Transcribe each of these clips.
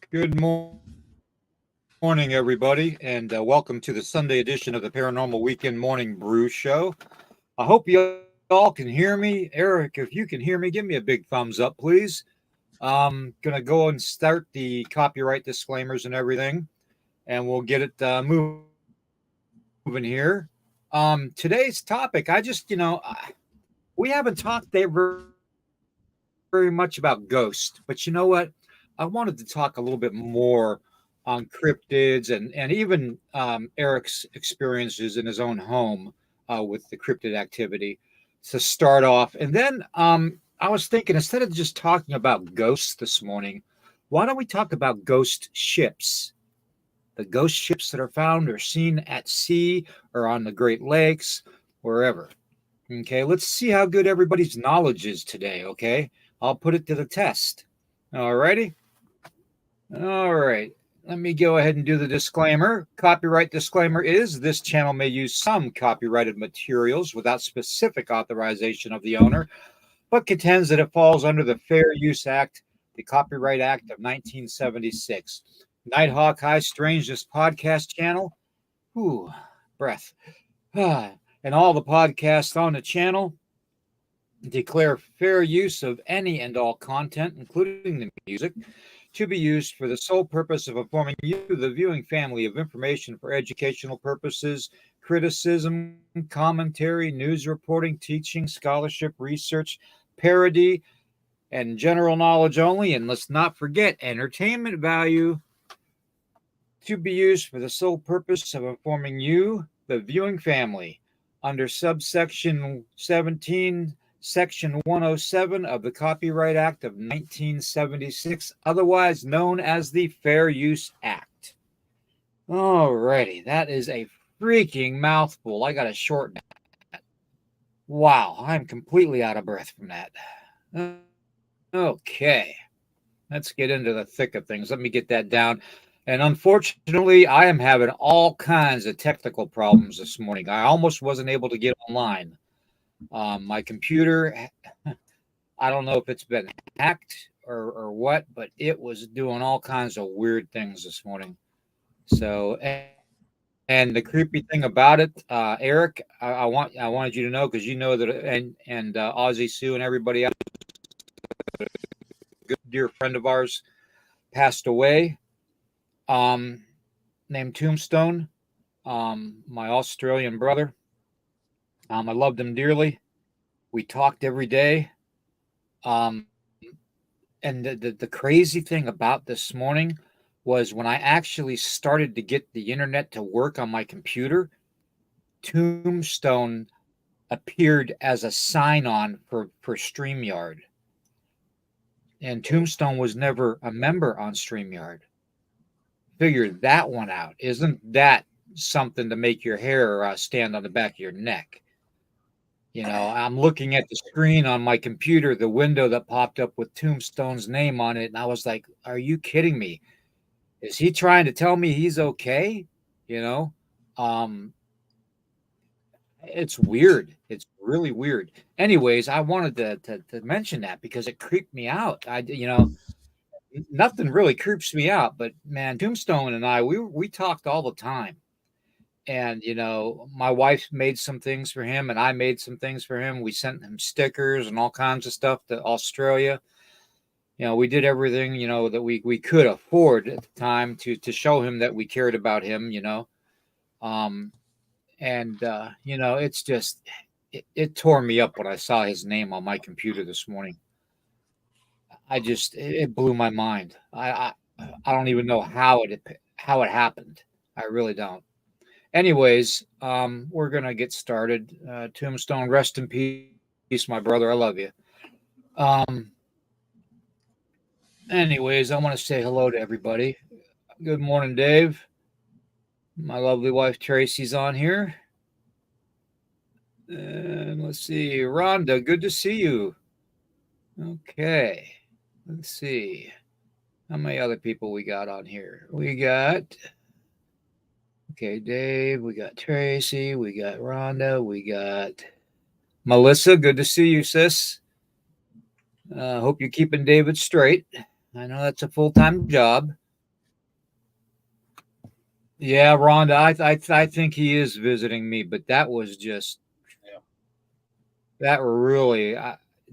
Good morning, everybody, and welcome to the Sunday edition of the Paranormal Weekend Morning Brew Show. I hope you all can hear me. Eric, if you can hear me, give me a big thumbs up, please. Gonna go and start the copyright disclaimers and everything, and we'll get it moving here. Today's topic, we haven't talked there very much about ghosts, but you know what? I wanted to talk a little bit more on cryptids and even Eric's experiences in his own home with the cryptid activity to start off. And then I was thinking instead of just talking about ghosts this morning, why don't we talk about ghost ships? The ghost ships that are found or seen at sea or on the Great Lakes, wherever. Okay, let's see how good everybody's knowledge is today. Okay, I'll put it to the test. All righty. All right. Let me go ahead and do the disclaimer. Copyright disclaimer is this channel may use some copyrighted materials without specific authorization of the owner, but contends that it falls under the Fair Use Act, the Copyright Act of 1976. Nighthawk High Strangeness podcast channel. Whew, breath. And all the podcasts on the channel declare fair use of any and all content, including the music, to be used for the sole purpose of informing you, the viewing family, of information for educational purposes, criticism, commentary, news reporting, teaching, scholarship, research, parody, and general knowledge only. And let's not forget entertainment value, to be used for the sole purpose of informing you, the viewing family, under subsection 17, Section 107 of the Copyright Act of 1976, otherwise known as the Fair Use Act. Alrighty, that is a freaking mouthful. I got to shorten that. Wow, I'm completely out of breath from that. Okay, let's get into the thick of things. Let me get that down. And unfortunately, I am having all kinds of technical problems this morning. I almost wasn't able to get online. My computer, I don't know if it's been hacked or what, but it was doing all kinds of weird things this morning. So, and the creepy thing about it, Eric, I wanted you to know because you know that, and Aussie Sue and everybody else, a good dear friend of ours, passed away. Named Tombstone, my Australian brother. I loved him dearly. We talked every day. Um, and the crazy thing about this morning was when I actually started to get the internet to work on my computer, Tombstone appeared as a sign on for StreamYard. And Tombstone was never a member on StreamYard. Figure that one out. Isn't that something to make your hair stand on the back of your neck? You know, I'm looking at the screen on my computer, the window that popped up with Tombstone's name on it, and I was like, "Are you kidding me? Is he trying to tell me he's okay?" You know, um, it's weird. It's really weird. Anyways, I wanted to mention that because it creeped me out. Nothing really creeps me out, but man, Tombstone and I, we talked all the time. And my wife made some things for him and I made some things for him. We sent him stickers and all kinds of stuff to Australia. We did everything that we could afford at the time to show him that we cared about him. um and it's just it tore me up when I saw his name on my computer this morning. It blew my mind. I don't even know how it happened. I really don't. Anyways, we're gonna get started. Tombstone, rest in peace, my brother. I love you. Um, Anyways, I want to say hello to everybody. Good morning, Dave. My lovely wife Tracy's on here. And let's see, Rhonda, good to see you. Okay, let's see. How many other people we got on here? Okay, Dave, we got Tracy, we got Rhonda, we got Melissa. Good to see you, sis. Hope you're keeping David straight. I know that's a full time job. Yeah, Rhonda, I think he is visiting me, but that was just Yeah, that really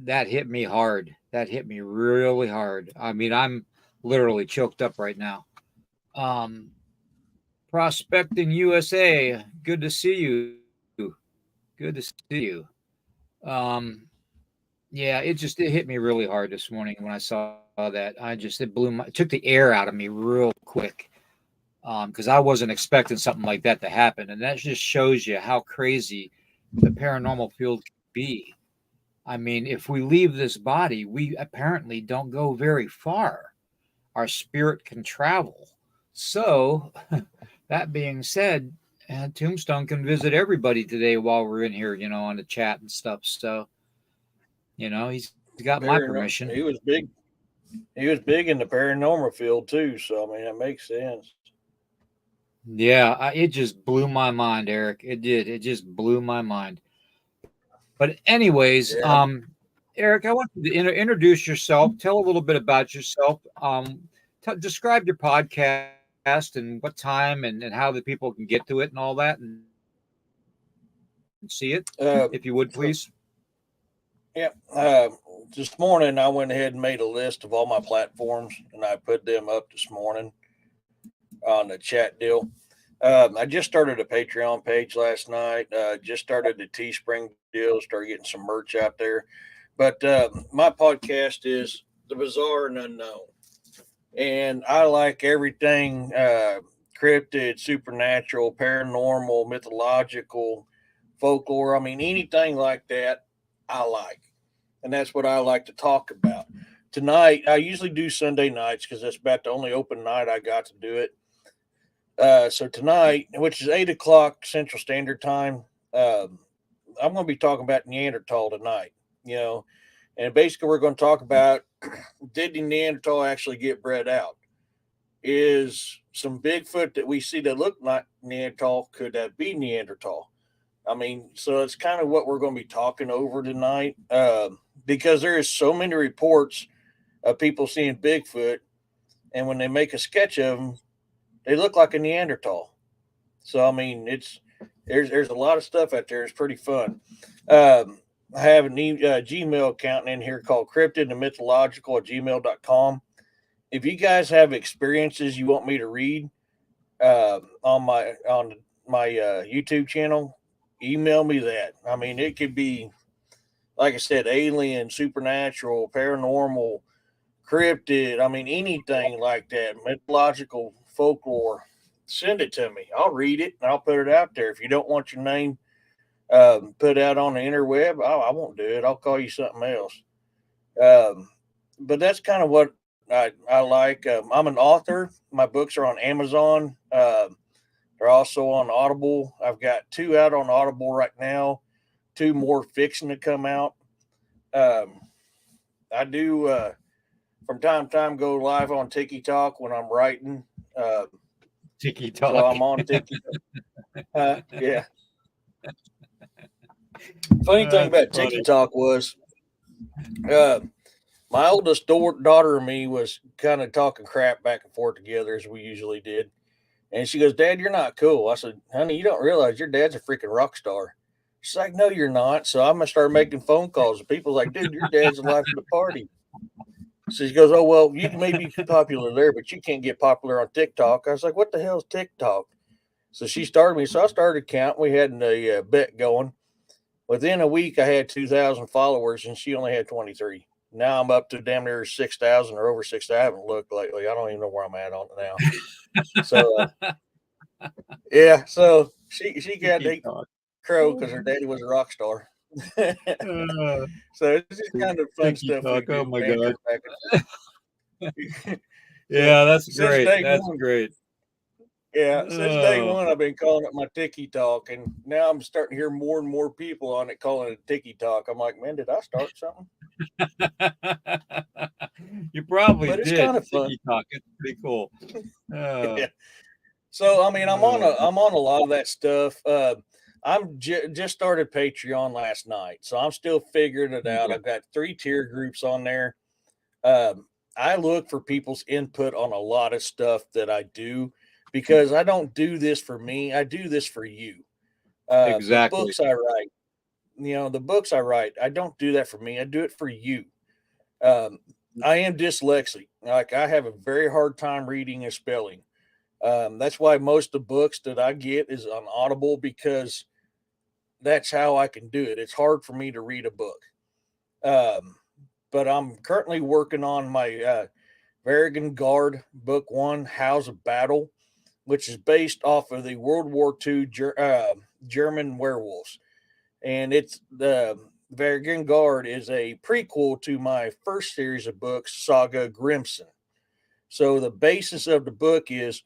that hit me hard. That hit me really hard. I mean, I'm literally choked up right now. Um, Prospecting USA, good to see you. Good to see you. Um, yeah, it hit me really hard this morning when I saw that. It took the air out of me real quick. Because I wasn't expecting something like that to happen, and that just shows you how crazy the paranormal field can be. I mean, if we leave this body, we apparently don't go very far. Our spirit can travel. So, that being said, Tombstone can visit everybody today while we're in here, on the chat and stuff. So, he's got my permission. he was big. He was big in the paranormal field too. So I mean, that makes sense. Yeah, it just blew my mind, Eric. It did. It just blew my mind. But anyways, Yeah, Eric, I want you to introduce yourself. Tell a little bit about yourself. Describe your podcast and what time and how the people can get to it and all that and see it, if you would, please. so yeah. This morning I went ahead and made a list of all my platforms, and I put them up this morning on the chat deal. I just started a Patreon page last night. Just started the Teespring deal. Started getting some merch out there. But my podcast is the Bizarre and Unknown, and I like everything cryptid, supernatural, paranormal, mythological, folklore. I mean, anything like that, I like, and that's what I like to talk about. Tonight, I usually do Sunday nights because that's about the only open night I got to do it. So tonight, which is 8 o'clock Central Standard Time, um, I'm going to be talking about Neanderthal tonight. You know, and basically we're going to talk about did the Neanderthal actually get bred out? Is some Bigfoot that we see that look like Neanderthal, could that be Neanderthal? I mean, so it's kind of what we're going to be talking over tonight, because there is so many reports of people seeing Bigfoot, and when they make a sketch of them, they look like a Neanderthal. So I mean, there's a lot of stuff out there. It's pretty fun. I have an Gmail account in here called cryptid and mythological at gmail.com. If you guys have experiences you want me to read on my YouTube channel, email me that. I mean, it could be like I said, alien, supernatural, paranormal, cryptid. I mean, anything like that, mythological folklore. Send it to me. I'll read it and I'll put it out there. If you don't want your name put out on the interweb, I won't do it. I'll call you something else. Um, but that's kind of what I like. I'm an author. My books are on Amazon. They're also on Audible. I've got two out on Audible right now, two more fixing to come out. Um, I do from time to time go live on TikTok when I'm writing. Tiki So talk. I'm on TikTok. Yeah. Funny thing That's about funny. TikTok was uh, my oldest daughter and me was kind of talking crap back and forth together as we usually did. And she goes, "Dad, you're not cool." I said, "Honey, you don't realize your dad's a freaking rock star." She's like, "No, you're not." So I'm gonna start making phone calls. And people's like, "Dude, your dad's the life of the party." So she goes, "Oh well, you can maybe be popular there, but you can't get popular on TikTok." I was like, "What the hell's TikTok?" So she started me. So I started counting. We had a bet going. Within a week, I had 2,000 followers, and she only had 23. Now I'm up to damn near 6,000 or over 6,000. I haven't looked lately. I don't even know where I'm at on it now. So yeah, so she got Tiki a talk. crow because her daddy was a rock star. So Uh, it's just kind of fun Tiki stuff we talk. Oh do, my banter god. back and forth. So Yeah, that's since great. day That's one, great. yeah, since day Oh. one, I've been calling it my Tiki Talk, and now I'm starting to hear more and more people on it calling it Tiki Talk. I'm like, man, did I start something? You probably But it's did. kind of fun. Tiki talk. It's pretty cool. Uh, Yeah. So I mean, uh, I'm on a lot of that stuff. Just started Patreon last night, so I'm still figuring it out. okay. I've got three tier groups on there. Um, I look for people's input on a lot of stuff that I do because I don't do this for me. I do this for you. The Exactly. books I write, the books I write, I don't do that for me. I do it for you. Um, I am dyslexic. Like, I have a very hard time reading and spelling. That's why most of the books that I get is on Audible, because that's how I can do it. It's hard for me to read a book. Um, but I'm currently working on my Varrigan Guard Book One, House of Battle, which is based off of the World War II German werewolves. And it's the Varrigan Guard is a prequel to my first series of books, Saga Grimson. So the basis of the book is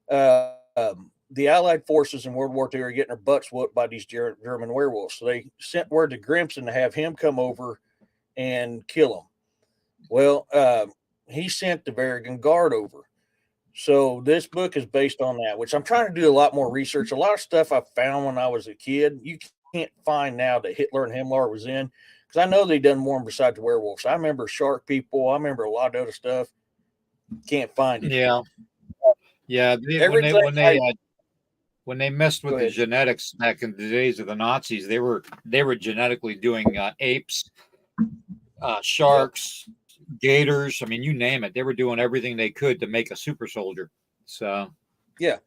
the Allied forces in World War II are getting their butts whooped by these German werewolves. So they sent word to Grimson to have him come over and kill them. Well, he sent the Varrigan Guard over. So this book is based on that, which I'm trying to do a lot more research. A lot of stuff I found when I was a kid, you can't find now that Hitler and Himmler was in, because I know they done more besides the werewolves. I remember shark people. I remember a lot of other stuff. Can't find it. Yeah. Yeah. Everything. When they messed with Go the ahead. genetics back in the days of the Nazis, they were genetically doing apes, Yep. sharks, gators. I mean, you name it. They were doing everything they could to make a super soldier. So Yeah.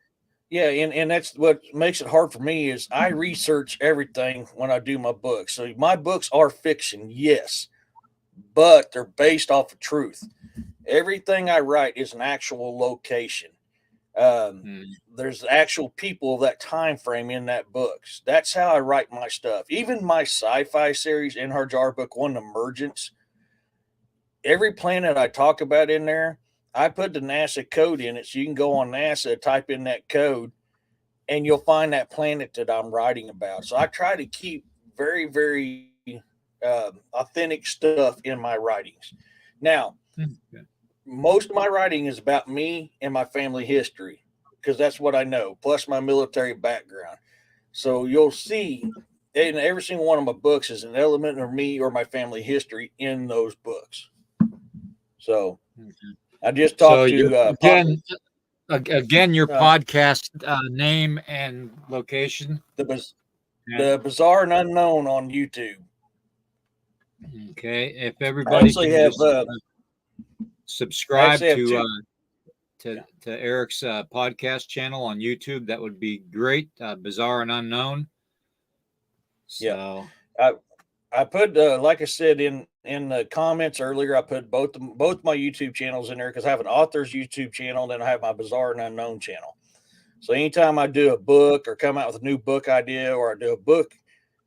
Yeah, and that's what makes it hard for me is I research everything when I do my books. So my books are fiction, yes, but they're based off of truth. Everything I write is an actual location. Um, mm, there's actual people of that time frame in that books. That's how I write my stuff. Even my sci-fi series, In Her Jar Book One, Emergence. Every planet I talk about in there, I put the NASA code in it, so you can go on NASA, type in that code, and you'll find that planet that I'm writing about. So I try to keep very, very authentic stuff in my writings. Now, mm, most of my writing is about me and my family history, because that's what I know, plus my military background. So you'll see in every single one of my books is an element of me or my family history in those books. So okay. I just So talked to again, your uh, podcast name and location. the And the bizarre and unknown on YouTube. okay, if I everybody actually can have just I subscribe actually have two. to Eric's podcast channel on YouTube, that would be great. Bizarre and unknown. Yeah, So I I put like I said in the comments earlier, I put both my YouTube channels in there because I have an author's YouTube channel, and then I have my bizarre and unknown channel. So anytime I do a book or come out with a new book idea, or I do a book,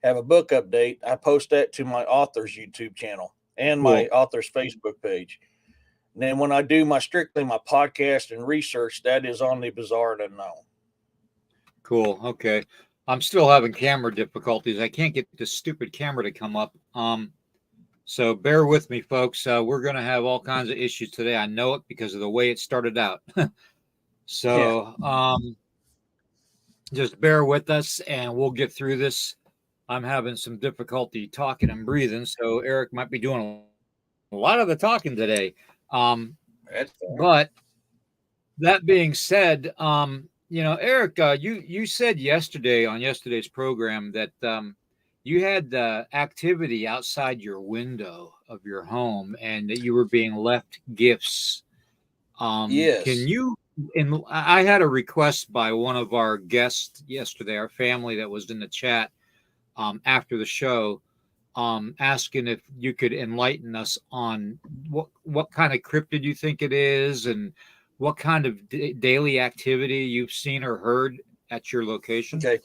have a book update, I post that to my author's YouTube channel and my cool, author's Facebook page. And then when I do my strictly my podcast and research, that is on the bizarre and unknown. cool. Okay, I'm still having camera difficulties. I can't get this stupid camera to come up. So bear with me, folks. We're going to have all kinds of issues today. I know it because of the way it started out. Yeah. So just bear with us and we'll get through this. I'm having some difficulty talking and breathing, so Eric might be doing a lot of the talking today. That's fine. But that being said, Eric, you said yesterday on yesterday's program that you had activity outside your window of your home and that you were being left gifts. Can Yes. you? And I had a request by one of our guests yesterday, our family that was in the chat after the show, asking if you could enlighten us on what kind of cryptid you think it is and what kind of daily activity you've seen or heard at your location. Okay.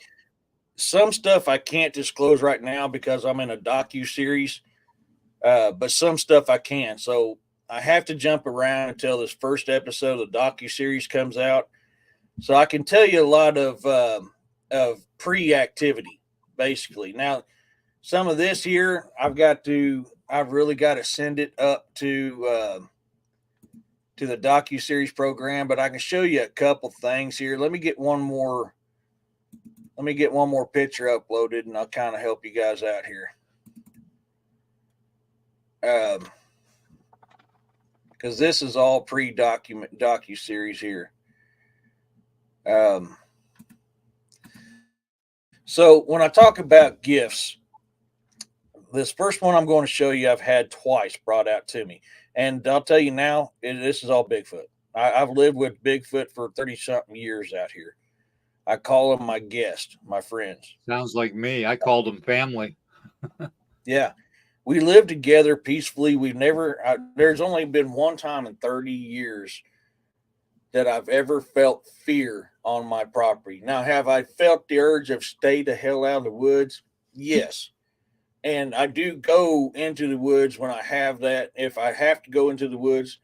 Some stuff I can't disclose right now because I'm in a docu series, but some stuff I can. So I have to jump around until this first episode of the docu series comes out. So I can tell you a lot of pre-activity, basically. Now, some of this here, I've really got to send it up to the docu series program, but I can show you a couple things here. Let me get one more. Let me get one more picture uploaded, and I'll kind of help you guys out here. Because this is all pre-document docu series here. Um, so when I talk about gifts, this first one I'm going to show you, I've had twice brought out to me, and I'll tell you now, this is all Bigfoot. I've lived with Bigfoot for 30 something years out here. I call them my guests, my friends. Sounds like me. I called them family. Yeah, we live together peacefully. We've never. There's only been one time in 30 years that I've ever felt fear on my property. Now, have I felt the urge of stay the hell out of the woods? Yes. And I do go into the woods when I have that. If I have to go into the woods,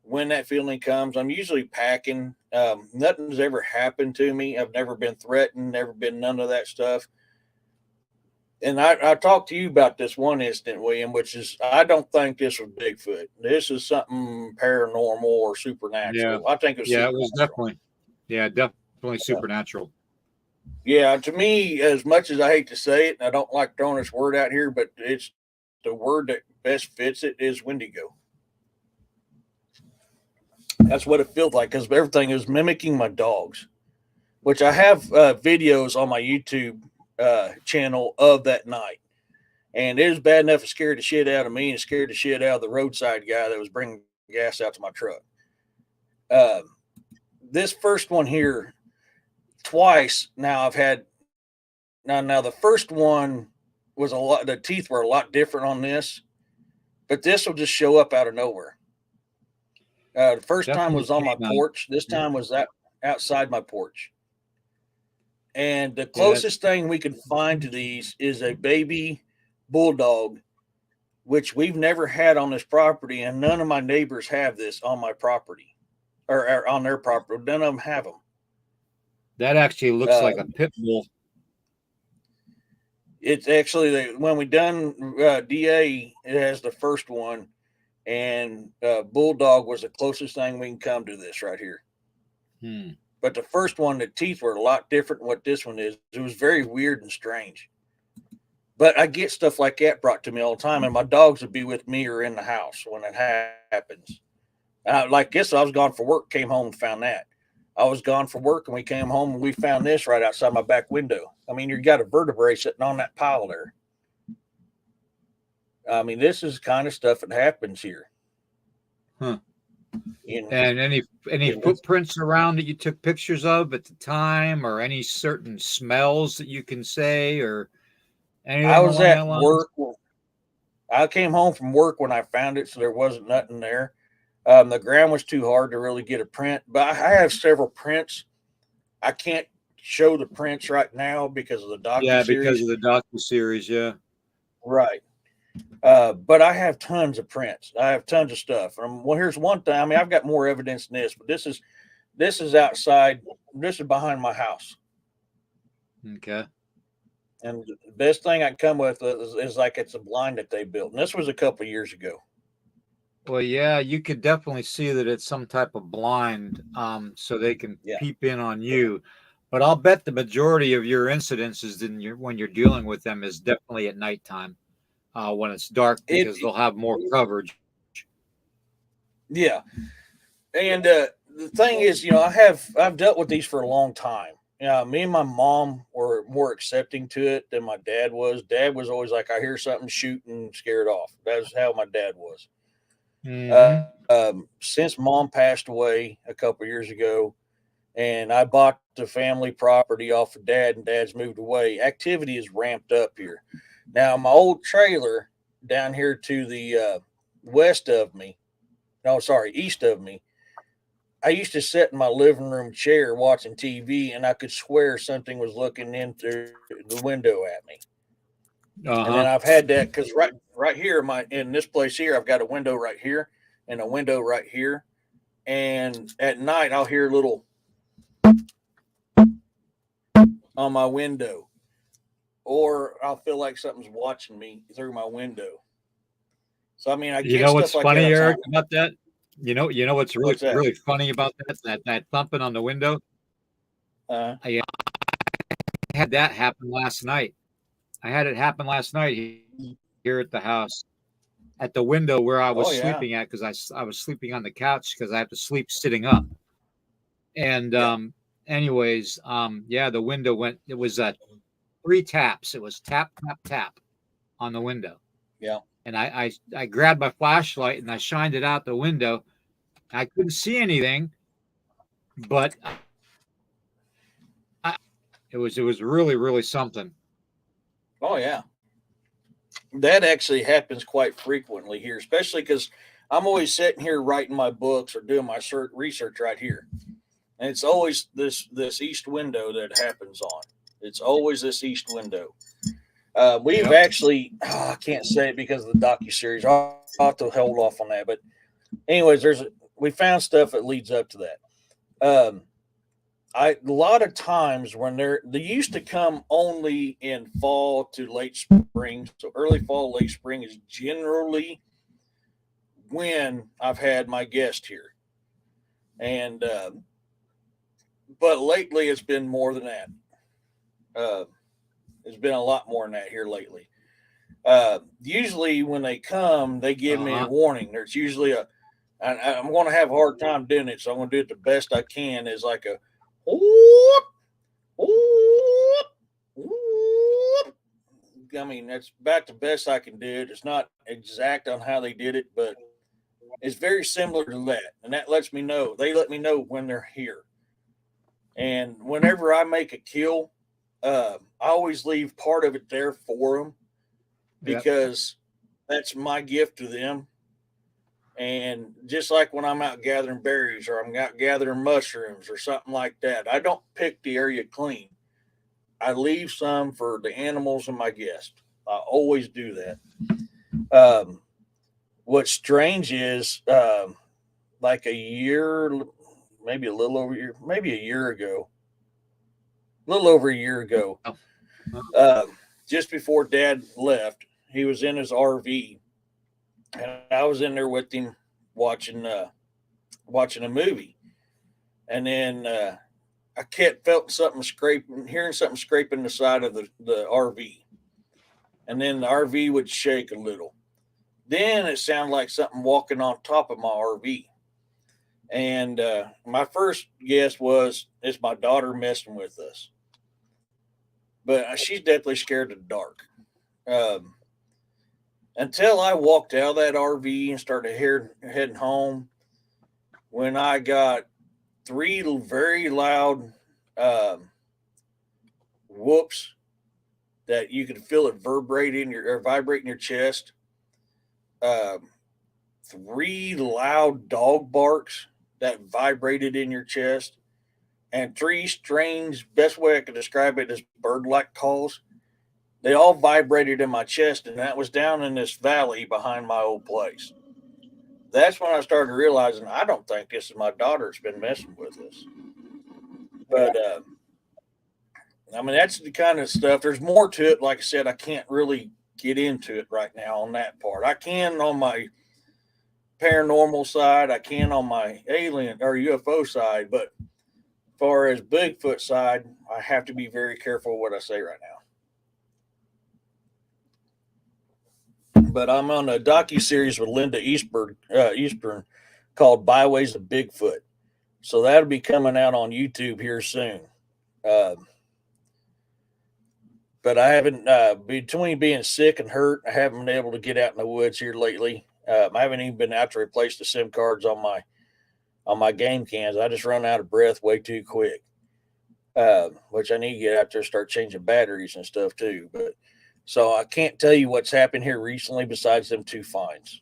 when that feeling comes, I'm usually packing. Nothing's ever happened to me. I've never been threatened, never been none of that stuff. And I talked to you about this one incident, William, which is I don't think this was Bigfoot. This is something paranormal or Yeah. supernatural. I think it was Yeah, it was supernatural. definitely supernatural. Yeah, to me, as much as I hate to say it, and I don't like throwing this word out here, but it's the word that best fits it is Wendigo. That's what it feels like because everything is mimicking my dogs, which I have videos on my YouTube channel of that night. And it was bad enough it scared the shit out of me and scared the shit out of the roadside guy that was bringing gas out to my truck. Uh, this first one here, twice now I've had. Now the first one was a lot. The teeth were a lot different on this, but this will just show up out of nowhere. The first time Definitely was on my canine. porch. This time was outside my porch. And the Yeah, that, closest thing we could find to these is a baby bulldog, which we've never had on this property, and none of my neighbors have this on my property or on their property. None of them have them. that actually looks Uh, like a pit bull. it's actually when we done DA, it has the first one, and bulldog was the closest thing we can come to this right here. Hmm. But the first one, the teeth were a lot different than what this one is. It was very weird and strange. But I get stuff like that brought to me all the time, and my dogs would be with me or in the house when it happens. Like this, I was gone for work, came home and found that. I was gone for work, and we came home and we found this right outside my back window. I mean, you got a vertebrae sitting on that pile there. I mean, this is kind of stuff that happens here. Huh. In, And any footprints around that you took pictures of at the time, or any certain smells that you can say, or I anything was along that at lines? work. I came home from work when I found it, so there wasn't nothing there. The ground was too hard to really get a print, but I have several prints. I can't show the prints right now because of the Yeah, docu because series. of the docu-series. Yeah. Right. But I have tons of prints. I have tons of stuff. Well, here's one thing. I mean, I've got more evidence than this, but this is outside. This is behind my house. Okay. And the best thing I can come with is like it's a blind that they built. And this was a couple of years ago. Well, yeah, you could definitely see that it's some type of blind, so they can Yeah. peep in on you. But I'll bet the majority of your incidences when you're dealing with them is definitely at nighttime, when it's dark, because they'll have more coverage. Yeah. And the thing is, I've dealt with these for a long time. Me and my mom were more accepting to it than my dad was. Dad was always like, I hear something, shoot and scare it off. That's how my dad was. Hmm. Since mom passed away a couple years ago, and I bought the family property off of dad, and dad's moved away, activity is ramped up here. Now, my old trailer down here to the west of me, no, sorry, east of me, I used to sit in my living room chair watching TV, and I could swear something was looking in through the window at me. And then Uh-huh. I've had that because right here, in this place here, I've got a window right here and a window right here. And at night, I'll hear a little on my window, or I'll feel like something's watching me through my window. So I mean, I You get know what's stuff like that funny, all the time. Eric, about that? You know what's really What's that? really funny about that thumping on the window? Uh, I had that happen last night. I had it happen last night here at the house, at the window where I was oh yeah, sleeping at, because I was sleeping on the couch because I have to sleep sitting up. And yeah. anyways, yeah, the window went. It was 3 taps. It was tap, tap, tap on the window. Yeah. And I grabbed my flashlight and I shined it out the window. I couldn't see anything, but it was really, really something. Oh yeah. That actually happens quite frequently here, especially because I'm always sitting here writing my books or doing my research right here, and it's always this east window that happens on. It's always this east window. We've actually, I can't say it because of the docuseries. I'll have to hold off on that. But anyways, we found stuff that leads up to that. A lot of times when they used to come only in fall to late spring. So early fall, late spring is generally when I've had my guest here. And but lately it's been more than that. It's been a lot more than that here lately. Usually when they come, they give me a warning. There's usually I'm going to have a hard time doing it, so I'm going to do it the best I can. Is like a whoop, whoop, whoop. I mean, that's about the best I can do it. It's not exact on how they did it, but it's very similar to that. And that lets me know, they let me know when they're here. And whenever I make a kill, I always leave part of it there for them because that's my gift to them. And just like when I'm out gathering berries or I'm out gathering mushrooms or something like that, I don't pick the area clean. I leave some for the animals and my guests. I always do that. What's strange is like a year, maybe a little over a year, maybe a year ago, a little over a year ago, just before Dad left, he was in his RV, and I was in there with him watching a movie, and then I felt something scraping, hearing something scraping the side of the RV, and then the RV would shake a little. Then it sounded like something walking on top of my RV. And my first guess was it's my daughter messing with us. But she's deathly scared of the dark. Until I walked out of that RV and started heading home, when I got 3 very loud whoops that you could feel it vibrating your chest. 3 loud dog barks that vibrated in your chest, and 3 strange, best way I could describe it is bird-like calls. They all vibrated in my chest, and that was down in this valley behind my old place. That's when I started realizing I don't think this is my daughter that's been messing with us. But I mean, that's the kind of stuff. There's more to it. Like I said, I can't really get into it right now on that part. I can on my paranormal side, I can on my alien or UFO side, but as far as Bigfoot side, I have to be very careful what I say right now. But I'm on a docu-series with Linda Eastburn called Byways of Bigfoot. So that'll be coming out on YouTube here soon. But I haven't, between being sick and hurt, I haven't been able to get out in the woods here lately. I haven't even been out to replace the SIM cards on my game cans. I just run out of breath way too quick, which I need to get out there and start changing batteries and stuff too. But so I can't tell you what's happened here recently besides them 2 finds.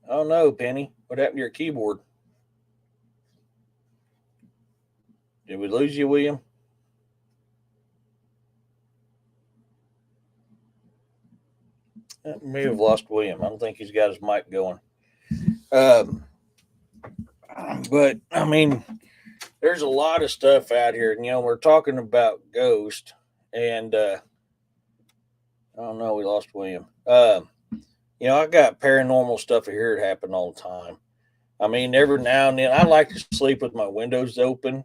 Oh no, Penny, what happened to your keyboard? Did we lose you, William? May have lost William. I don't think he's got his mic going. But I mean, there's a lot of stuff out here. And, we're talking about ghost, and I don't know. We lost William. I got paranormal stuff here that happen all the time. I mean, every now and then, I like to sleep with my windows open.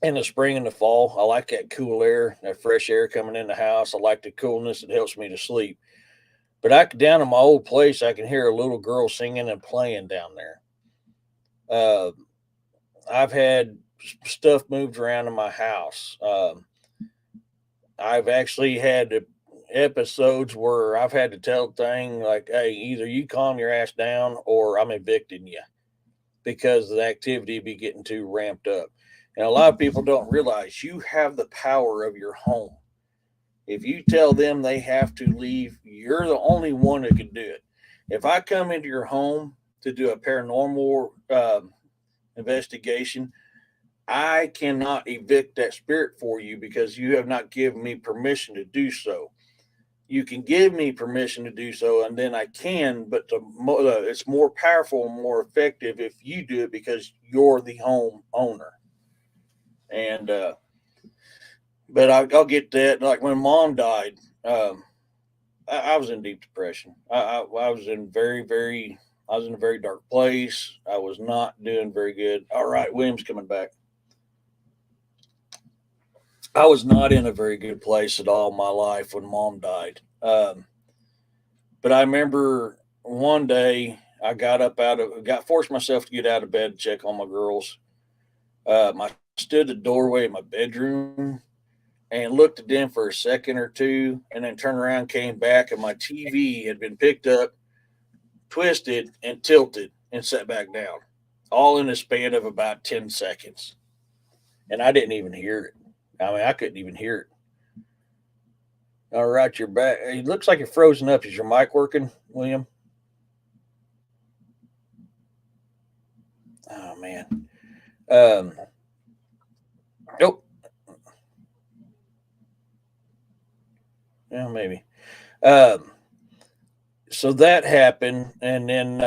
In the spring and the fall, I like that cool air, that fresh air coming in the house. I like the coolness. It helps me to sleep. But down in my old place, I can hear a little girl singing and playing down there. Uh, I've had stuff moved around in my house. I've actually had episodes where I've had to tell the thing like, "Hey, either you calm your ass down, or I'm evicting you," because the activity be getting too ramped up. And a lot of people don't realize you have the power of your home. If you tell them they have to leave, you're the only one that can do it. If I come into your home to do a paranormal investigation, I cannot evict that spirit for you because you have not given me permission to do so. You can give me permission to do so, and then I can, but it's more powerful and more effective if you do it because you're the home owner. And but I'll get that. Like when mom died, I was in deep depression. I was in I was in a very dark place. I was not doing very good. All right, William's coming back. I was not in a very good place at all in my life when mom died. But I remember one day I got forced myself to get out of bed to check on my girls. I stood at the doorway of my bedroom and looked at them for a second or two, and then turned around, came back, and my TV had been picked up, twisted, and tilted, and set back down, all in a span of about 10 seconds. And I didn't even hear it. I mean, I couldn't even hear it. All right, you're back. It looks like you're frozen up. Is your mic working, William? Oh man. Nope. Yeah, maybe. So that happened, and then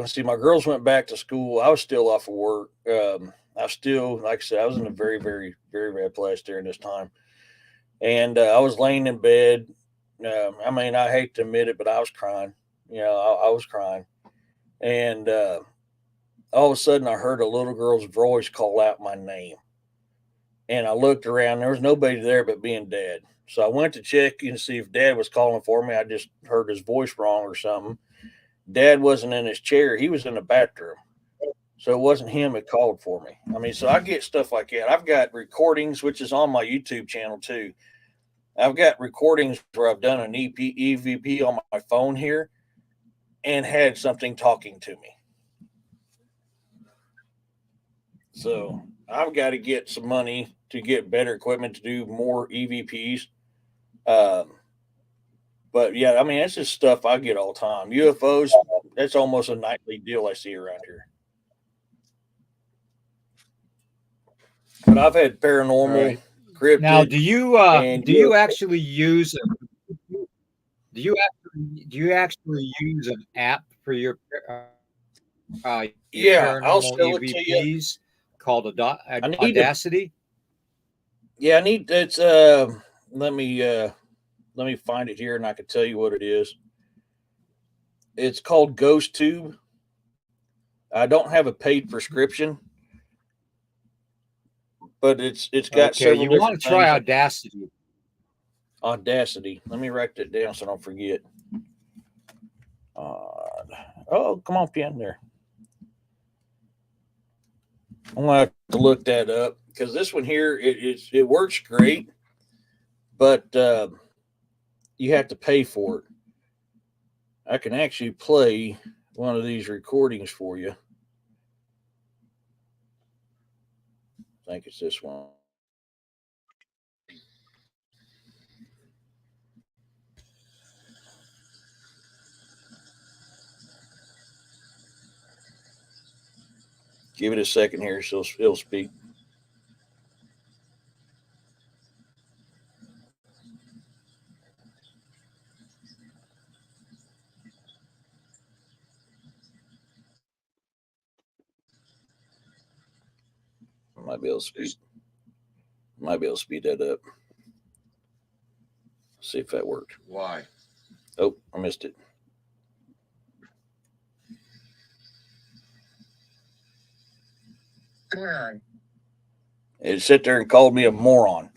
see, my girls went back to school. I was still off of work. I still, like I said, I was in a very, very, very bad place during this time, and I was laying in bed. I mean, I hate to admit it, but I was crying. I was crying, and all of a sudden, I heard a little girl's voice call out my name, and I looked around. There was nobody there but me and Dad. So I went to check and see if Dad was calling for me. I just heard his voice wrong or something. Dad wasn't in his chair; he was in the bathroom. So it wasn't him that called for me. I mean, so I get stuff like that. I've got recordings, which is on my YouTube channel too. I've got recordings where I've done an EVP on my phone here and had something talking to me. So I've got to get some money to get better equipment to do more EVPs. Um, but yeah, I mean, that's just stuff I get all the time. UFOs, that's almost a nightly deal I see around here. But I've had paranormal, right. cryptid. Now, do you actually use do you actually use an app for your Yeah, I'll paranormal show it to you. EVPs called I need to. Audacity? Yeah, I need. It's let me find it here, and I can tell you what it is. It's called Ghost Tube. I don't have a paid prescription, but it's got Okay, several you want different to try things. Audacity. Audacity. Let me write that down so I don't forget. Oh, come on, pen there. I'm gonna have to look that up because this one here it works great, but you have to pay for it. I can actually play one of these recordings for you. I think it's this one. Give it a second here, so it'll speak. I might be able to speed that up. See if that worked. Why? Oh, I missed it. Moron. It sat there and called me a moron.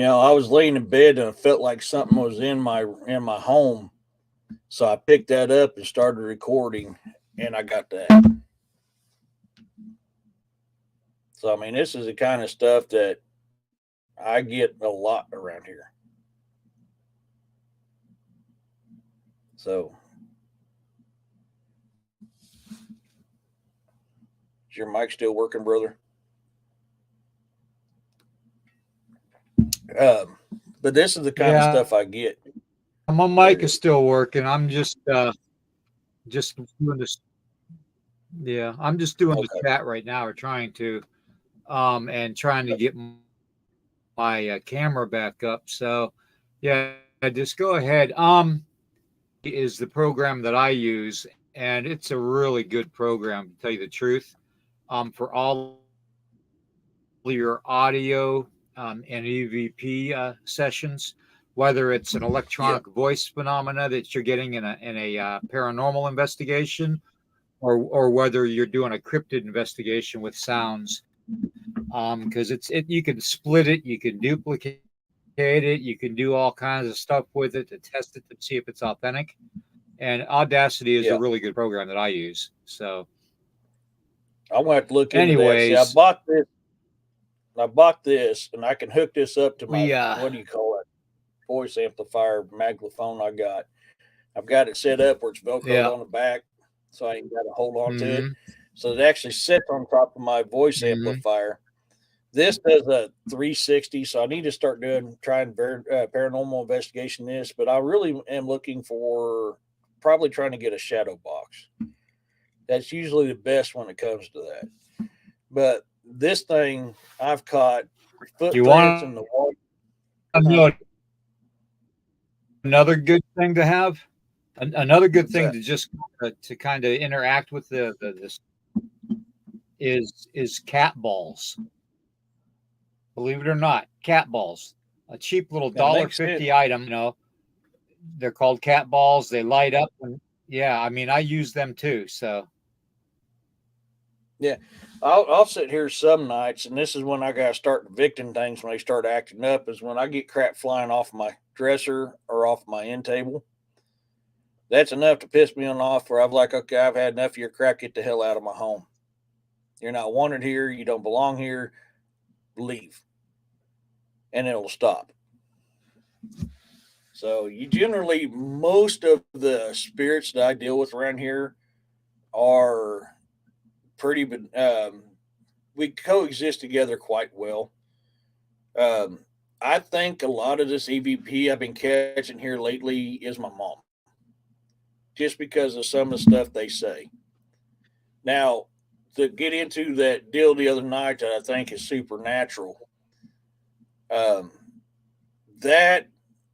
I was laying in bed and I felt like something was in my home. So I picked that up and started recording, and I got that. So, I mean, this is the kind of stuff that I get a lot around here. So, is your mic still working, brother? But this is the kind of stuff I get. My mic is still working. I'm just doing this. Yeah, I'm just doing the chat right now, or trying to, and trying to get my camera back up. So, yeah, just go ahead. Is the program that I use, and it's a really good program, to tell you the truth. For all your audio and EVP sessions, whether it's an electronic voice phenomena that you're getting in a paranormal investigation, or whether you're doing a cryptid investigation with sounds, because you can split it, you can duplicate it, you can do all kinds of stuff with it to test it to see if it's authentic. And Audacity is a really good program that I use. So I'm gonna have to look into that. See, I bought this, and I can hook this up to my what do you call it? Voice amplifier magnaphone I've got it set up where it's velcroed on the back, so I ain't got to hold on to it. So it actually sits on top of my voice amplifier. This does a 360, so I need to start trying paranormal investigation this, but I really am looking for probably trying to get a shadow box. That's usually the best when it comes to that. But this thing, I've caught footprints in the water. Another good thing to have, another good thing to just to kind of interact with this is cat balls. Believe it or not, cat balls, a cheap little $1.50 item. They're called cat balls. They light up, and I mean, I use them too. So yeah, I'll sit here some nights, and this is when I got to start evicting things when they start acting up. Is when I get crap flying off my dresser or off my end table. That's enough to piss me off. Where I'm like, okay, I've had enough of your crap. Get the hell out of my home. You're not wanted here. You don't belong here. Leave, and it'll stop. So you generally, most of the spirits that I deal with around here are pretty, we coexist together quite well. I think a lot of this EVP I've been catching here lately is my mom, just because of some of the stuff they say. Now, to get into that deal the other night that I think is supernatural, that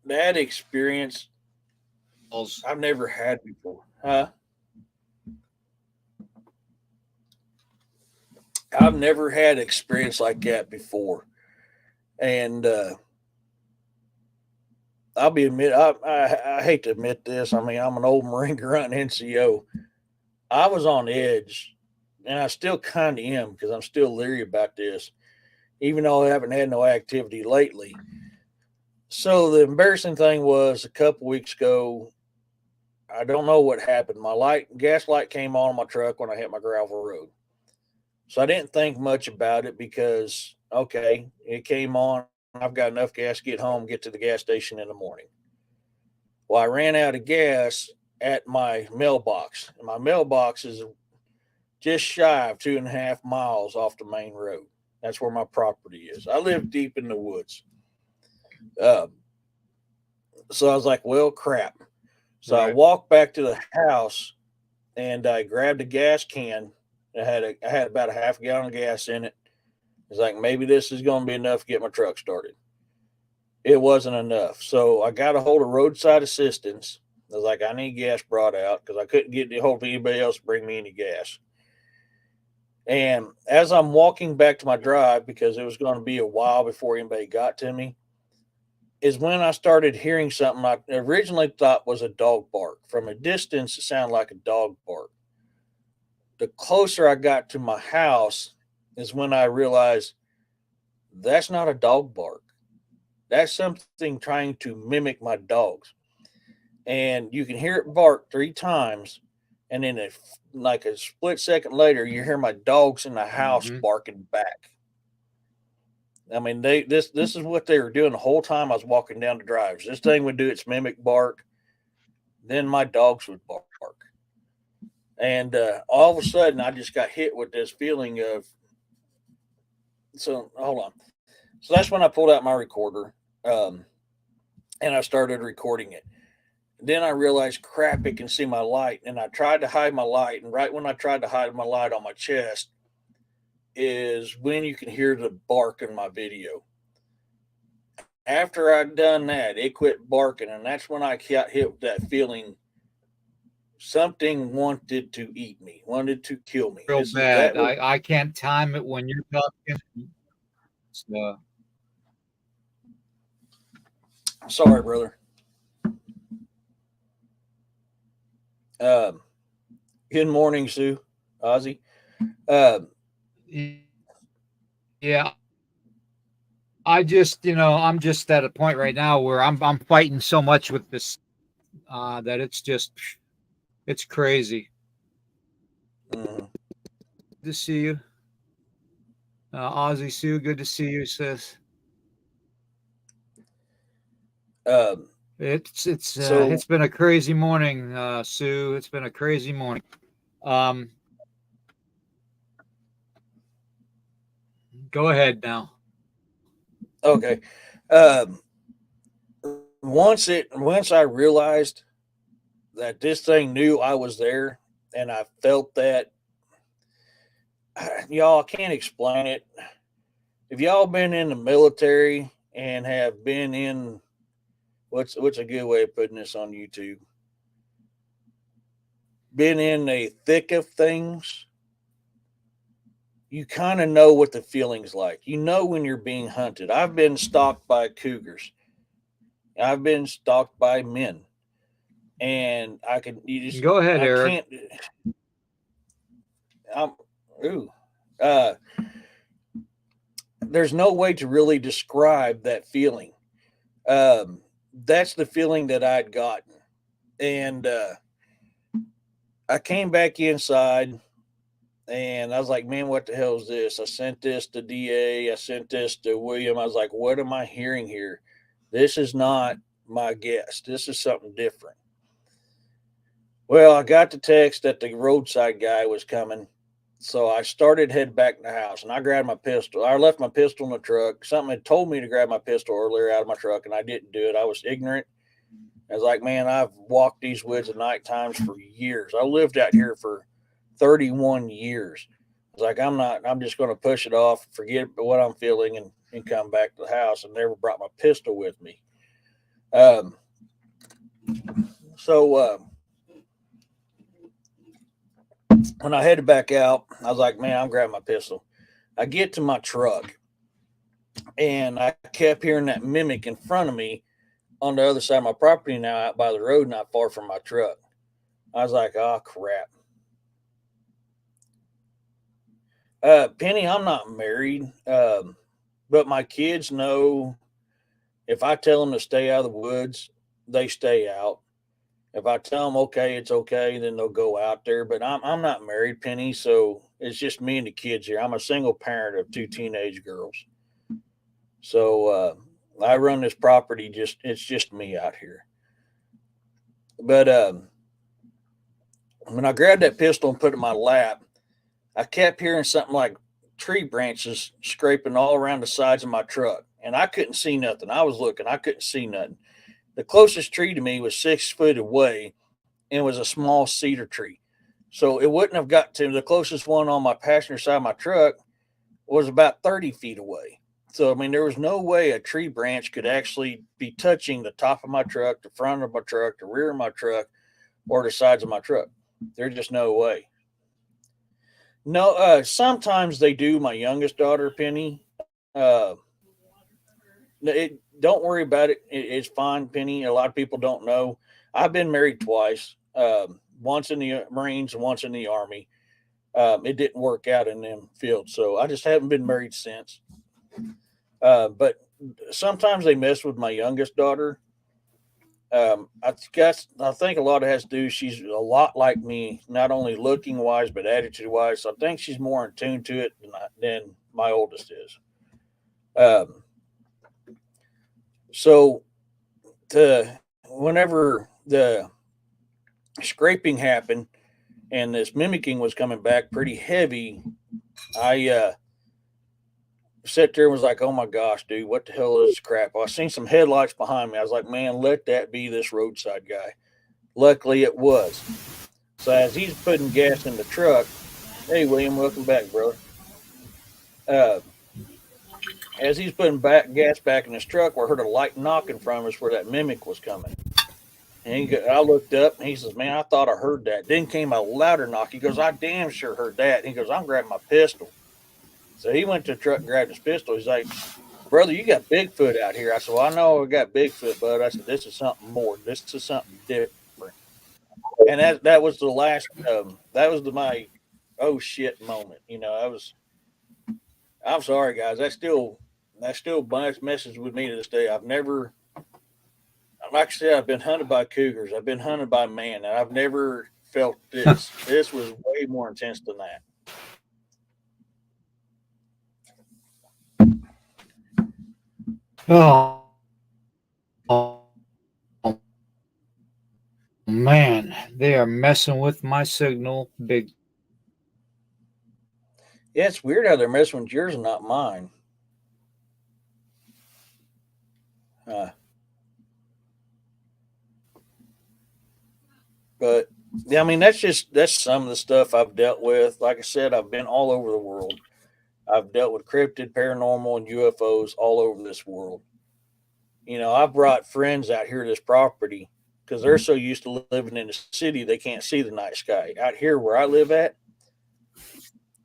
experience I've never had before. I've never had experience like that before. And I'll be I hate to admit this. I mean, I'm an old Marine grunt NCO. I was on edge, and I still kind of am because I'm still leery about this, even though I haven't had no activity lately. So the embarrassing thing was a couple weeks ago, I don't know what happened. My gas light came on my truck when I hit my gravel road. So I didn't think much about it because, okay, it came on. I've got enough gas to get home, get to the gas station in the morning. Well, I ran out of gas at my mailbox. And my mailbox is just shy of 2.5 miles off the main road. That's where my property is. I live deep in the woods. So I was like, well, crap. So I walked back to the house and I grabbed a gas can. I had about a half gallon of gas in it. It's like, maybe this is going to be enough to get my truck started. It wasn't enough. So I got a hold of roadside assistance. I was like, I need gas brought out because I couldn't get a hold of anybody else to bring me any gas. And as I'm walking back to my drive, because it was going to be a while before anybody got to me, is when I started hearing something I originally thought was a dog bark. From a distance, it sounded like a dog bark. The closer I got to my house is when I realized that's not a dog bark. That's something trying to mimic my dogs. And you can hear it bark 3 times, and then like a split second later, you hear my dogs in the house Mhm. barking back. I mean, this is what they were doing the whole time I was walking down the drives. This thing would do its mimic bark, then my dogs would bark, and all of a sudden, I just got hit with this feeling of. So hold on. So that's when I pulled out my recorder, um, and I started recording it. Then I realized, crap, it can see my light, and I tried to hide my light. And right when I tried to hide my light on my chest, is when you can hear the bark in my video. After I'd done that, it quit barking, and that's when I got hit with that feeling something wanted to eat me, wanted to kill me. Real This is bad. that was I can't time it when you're talking. So, sorry, brother. Um, Good morning, Sue, Ozzy. Um, yeah, I just, I'm just at a point right now where I'm fighting so much with this that it's crazy. mhm. Good to see you, Ozzy Sue. Good to see you, sis. um, It's so been a crazy morning, Sue. It's been a crazy morning. Um, Go ahead now. okay. Um, once I realized that this thing knew I was there, and I felt that, y'all, I can't explain it. If y'all been in the military and have been in what's a good way of putting this on YouTube? Been in the thick of things, you kind of know what the feeling's like. You know when you're being hunted. I've been stalked by cougars. I've been stalked by men, and Go ahead, I Eric. can't. I'm ooh. Uh, there's no way to really describe that feeling. That's the feeling that I'd gotten, and I came back inside, and I was like, man, what the hell is this? I sent this to DA. I sent this to William. I was like, what am I hearing here? This is not my guest. This is something different. Well, I got the text that the roadside guy was coming. So I started heading back in the house, and I grabbed my pistol. I left my pistol in the truck. Something had told me to grab my pistol earlier out of my truck, and I didn't do it. I was ignorant. I was like, man, I've walked these woods at night times for years. I lived out here for 31 years. I was like, I'm just going to push it off, forget what I'm feeling, and come back to the house, and never brought my pistol with me. Um, so when I headed back out, I was like, man, I'm grabbing my pistol. I get to my truck, and I kept hearing that mimic in front of me on the other side of my property now, out by the road, not far from my truck. I was like, oh, crap. Penny, I'm not married, but my kids know if I tell them to stay out of the woods, they stay out. If I tell them okay, it's okay, then they'll go out there. But I'm not married, Penny, so it's just me and the kids here. I'm a single parent of 2 teenage girls, so I run this property. It's just me out here. But when I grabbed that pistol and put it in my lap, I kept hearing something like tree branches scraping all around the sides of my truck, and I couldn't see nothing. I was looking, I couldn't see nothing. The closest tree to me was 6 foot away, and it was a small cedar tree. So it wouldn't have got to the closest one on my passenger side of my truck was about 30 feet away. So, I mean, there was no way a tree branch could actually be touching the top of my truck, the front of my truck, the rear of my truck, or the sides of my truck. There's just no way. No, sometimes they do. My youngest daughter, Penny, uh, don't worry about it. It's fine, Penny. A lot of people don't know. I've been married twice, once in the Marines and once in the Army. It didn't work out in them fields, so I just haven't been married since. But sometimes they mess with my youngest daughter. I think a lot of it has to do. She's a lot like me, not only looking wise but attitude wise. So I think she's more in tune to it than my oldest is. Um, so whenever the scraping happened and this mimicking was coming back pretty heavy, I sat there and was like, "Oh my gosh, dude, what the hell is this crap?" I seen some headlights behind me. I was like, "Man, let that be this roadside guy." Luckily, it was. So as he's putting gas in the truck, hey William, welcome back, brother. Uh, as he's putting gas back in his truck, we heard a light knocking from us where that mimic was coming. And I looked up and he says, "Man, I thought I heard that." Then came a louder knock. He goes, "I damn sure heard that." And he goes, "I'm grabbing my pistol." So he went to the truck and grabbed his pistol. He's like, "Brother, you got Bigfoot out here." I said, "Well, I know I got Bigfoot, bud." I said, "This is something more. This is something different." And that was the last. That was my oh shit moment. I'm sorry, guys. That still messes with me to this day. I've never, like I said, I've been hunted by cougars. I've been hunted by man, and I've never felt this. This was way more intense than that. Oh, man, they are messing with my signal big. Yeah, it's weird how they're messing with yours and not mine. Uh, but yeah, I mean that's some of the stuff I've dealt with. Like I said, I've been all over the world. I've dealt with cryptid, paranormal, and UFOs all over this world. I've brought friends out here to this property because they're so used to living in the city they can't see the night sky. Out here where I live at,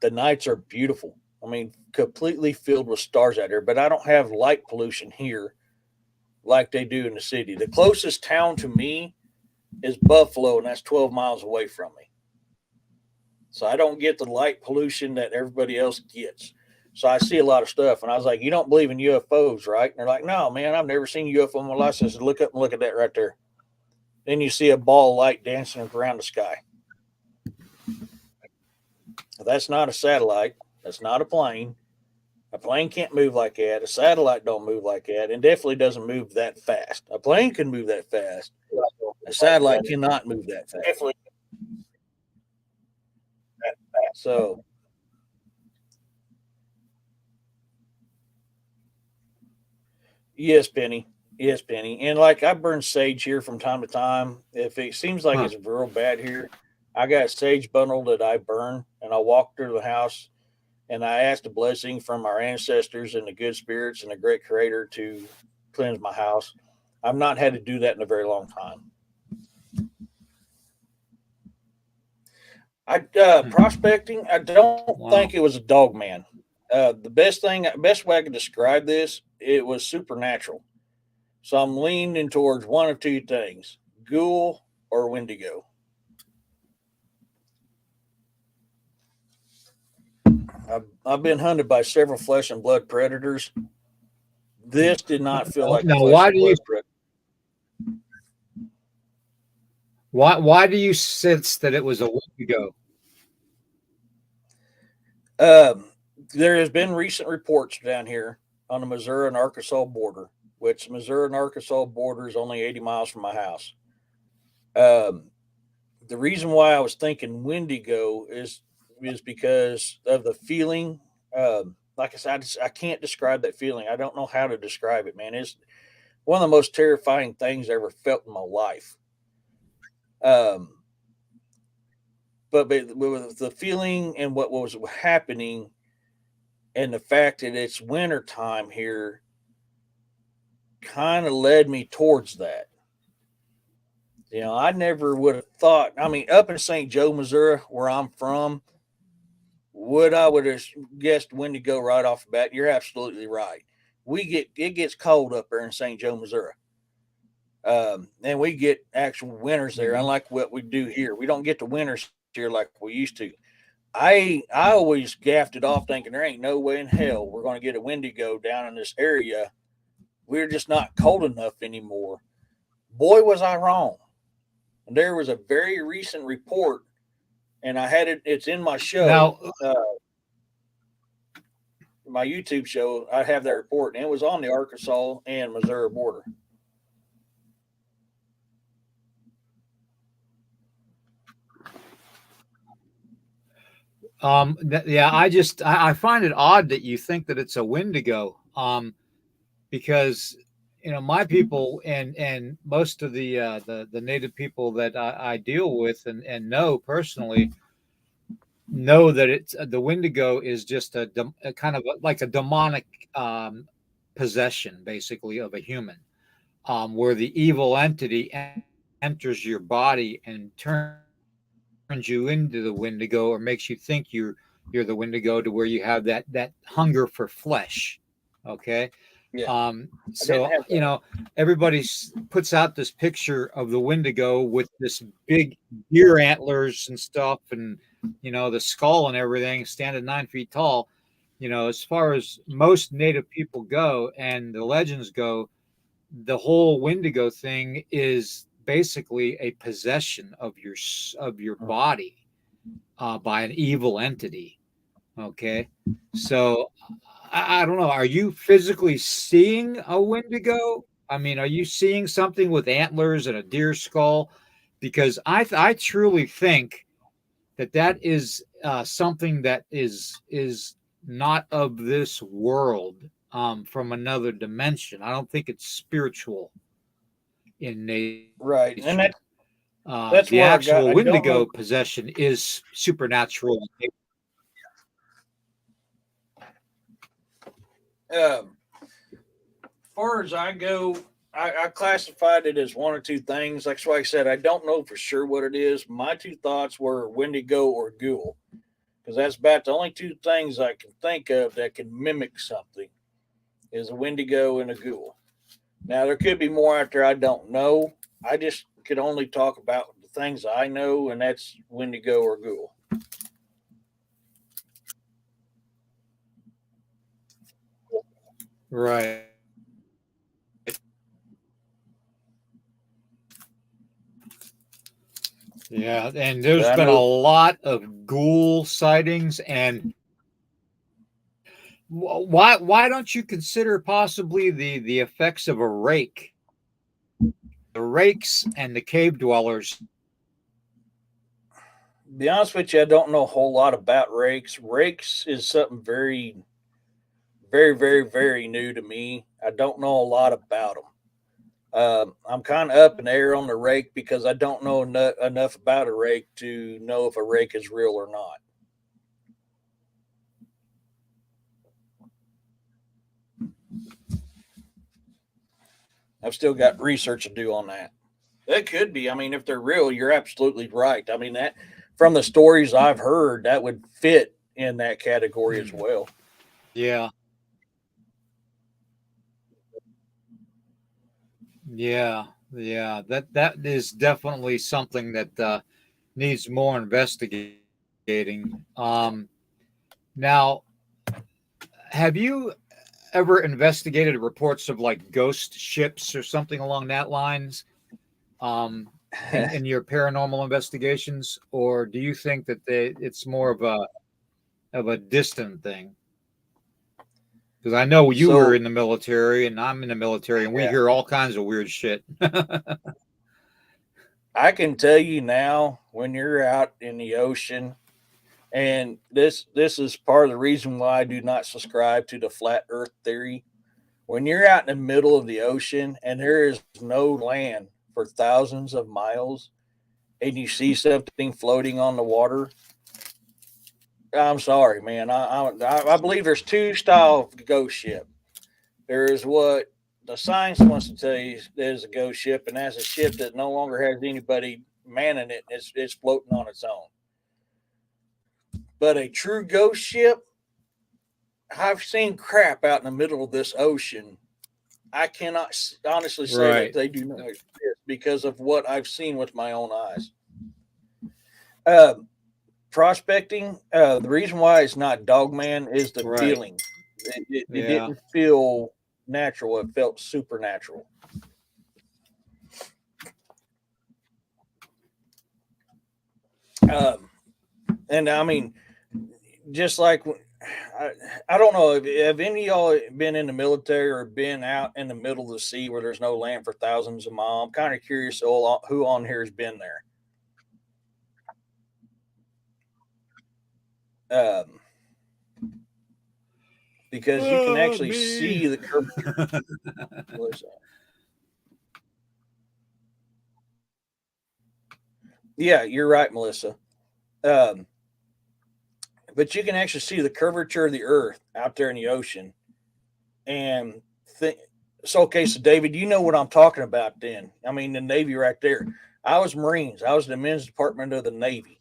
the nights are beautiful. I mean, completely filled with stars out here, but I don't have light pollution here like they do in the city. The closest town to me is Buffalo, and that's 12 miles away from me. So I don't get the light pollution that everybody else gets. So I see a lot of stuff, and I was like, "You don't believe in UFOs, right?" And they're like, "No, man, I've never seen a UFO in my life." So I said, "Look up and look at that right there." Then you see a ball of light dancing around the sky. That's not a satellite. That's not a plane. A plane can't move like that. A satellite don't move like that, and definitely doesn't move that fast. A plane can move that fast. A satellite cannot move that fast. So yes, Penny. Yes, Penny. And like I burn sage here from time to time. If it seems like Huh. it's real bad here, I got a sage bundle that I burn, and I walk through the house and I ask a blessing from our ancestors and the good spirits and the great creator to cleanse my house. I've not had to do that in a very long time. Prospecting, I don't Wow. think it was a dog man. The best way I could describe this, it was supernatural. So I'm leaning towards one of two things: ghoul or wendigo. I've been hunted by several flesh and blood predators. This did not feel like a Now, flesh and blood predator. why do you sense that it was a week ago? Um, there has been recent reports down here on the Missouri and Arkansas border, which the Missouri and Arkansas border is only 80 miles from my house. Um, the reason why I was thinking Wendigo is because of the feeling. Like I said, I can't describe that feeling. I don't know how to describe it, man. It's one of the most terrifying things I ever felt in my life. Um, but with the feeling and what was happening, and the fact that it's winter time here, kind of led me towards that. I never would have thought. I mean, up in St. Joe, Missouri, where I'm from, would have guessed when to go right off the bat. You're absolutely right. It gets cold up there in St. Joe, Missouri, and we get actual winters there, Mhm. unlike what we do here. We don't get the winters here like we used to. I always gaffed it off, thinking there ain't no way in hell we're going to get a Wendigo down in this area we're just not cold enough anymore. Boy, was I wrong. And there was a very recent report, and I had it. It's in my show, Now, my YouTube show. I have that report, and it was on the Arkansas and Missouri border. yeah, I find it odd that you think that it's a Wendigo, because my people and most of the native people that I deal with and know personally know that it's the Wendigo is just a kind of like a demonic possession, basically, of a human, where the evil entity enters your body and turns you into the Wendigo, or makes you think you're the Wendigo, to where you have that hunger for flesh. Okay. Yeah, I didn't So have that. everybody puts out this picture of the Wendigo with this big deer antlers and stuff, and the skull and everything, standing 9 feet tall. As far as most native people go and the legends go, the whole Wendigo thing is basically a possession of your body, by an evil entity. Okay, so I don't know. Are you physically seeing a Wendigo? I mean, are you seeing something with antlers and a deer skull? Because I truly think that is something that is not of this world, from another dimension. I don't think it's spiritual in Right, and nature. that's The where I got. actual I don't Wendigo know. possession is supernatural. Far as I go, I classified it as one or two things. That's why I said I don't know for sure what it is. My two thoughts were Wendigo or Ghoul, because that's about the only two things I can think of that can mimic something is a Wendigo and a Ghoul. Now there could be more out there I don't know. I just could only talk about the things I know, and that's Wendigo or Ghoul. Right. Yeah, and But there's I been a know, lot of ghoul sightings, and why don't you consider possibly the effects of a rake? The rakes and the cave dwellers. to be honest with you, I don't know a whole lot about rakes. Rakes is something very, very, very, very new to me. I don't know a lot about them. I'm kind of up in the air on the rake because I don't know enough about a rake to know if a rake is real or not. I've still got research to do on that. It could be. I mean, if they're real, you're absolutely right. I mean, that from the stories I've heard, that would fit in that category as well. Yeah, yeah, yeah. That is definitely something that needs more investigating. Now, have you ever investigated reports of like ghost ships or something along that lines, in your paranormal investigations, or do you think that it's more of a distant thing? Because I know you were So, in the military and I'm in the military, and we yeah, hear all kinds of weird shit. I can tell you now when you're out in the ocean, and this is part of the reason why I do not subscribe to the flat Earth theory. When you're out in the middle of the ocean and there is no land for thousands of miles, and you see something floating on the water, I'm sorry, man. I believe there's two style of ghost ship. There is what the science wants to tell you is a ghost ship, and that's a ship that no longer has anybody manning it. It's floating on its own. But a true ghost ship, I've seen crap out in the middle of this ocean. I cannot honestly say that Right. they do not exist because of what I've seen with my own eyes. Uh, Prospecting, the reason why it's not Dogman is the Right. feeling. It Yeah. didn't feel natural. It felt supernatural. And I mean, just like I don't know, have any of y'all been in the military or been out in the middle of the sea where there's no land for thousands of miles? I'm kind of curious who on here has been there. Because you can actually see the curvature. Yeah, you're right, Melissa. But you can actually see the curvature of the earth out there in the ocean. And so, okay, so David, you know what I'm talking about then. I mean, the Navy right there. I was Marines. I was in the men's department of the Navy.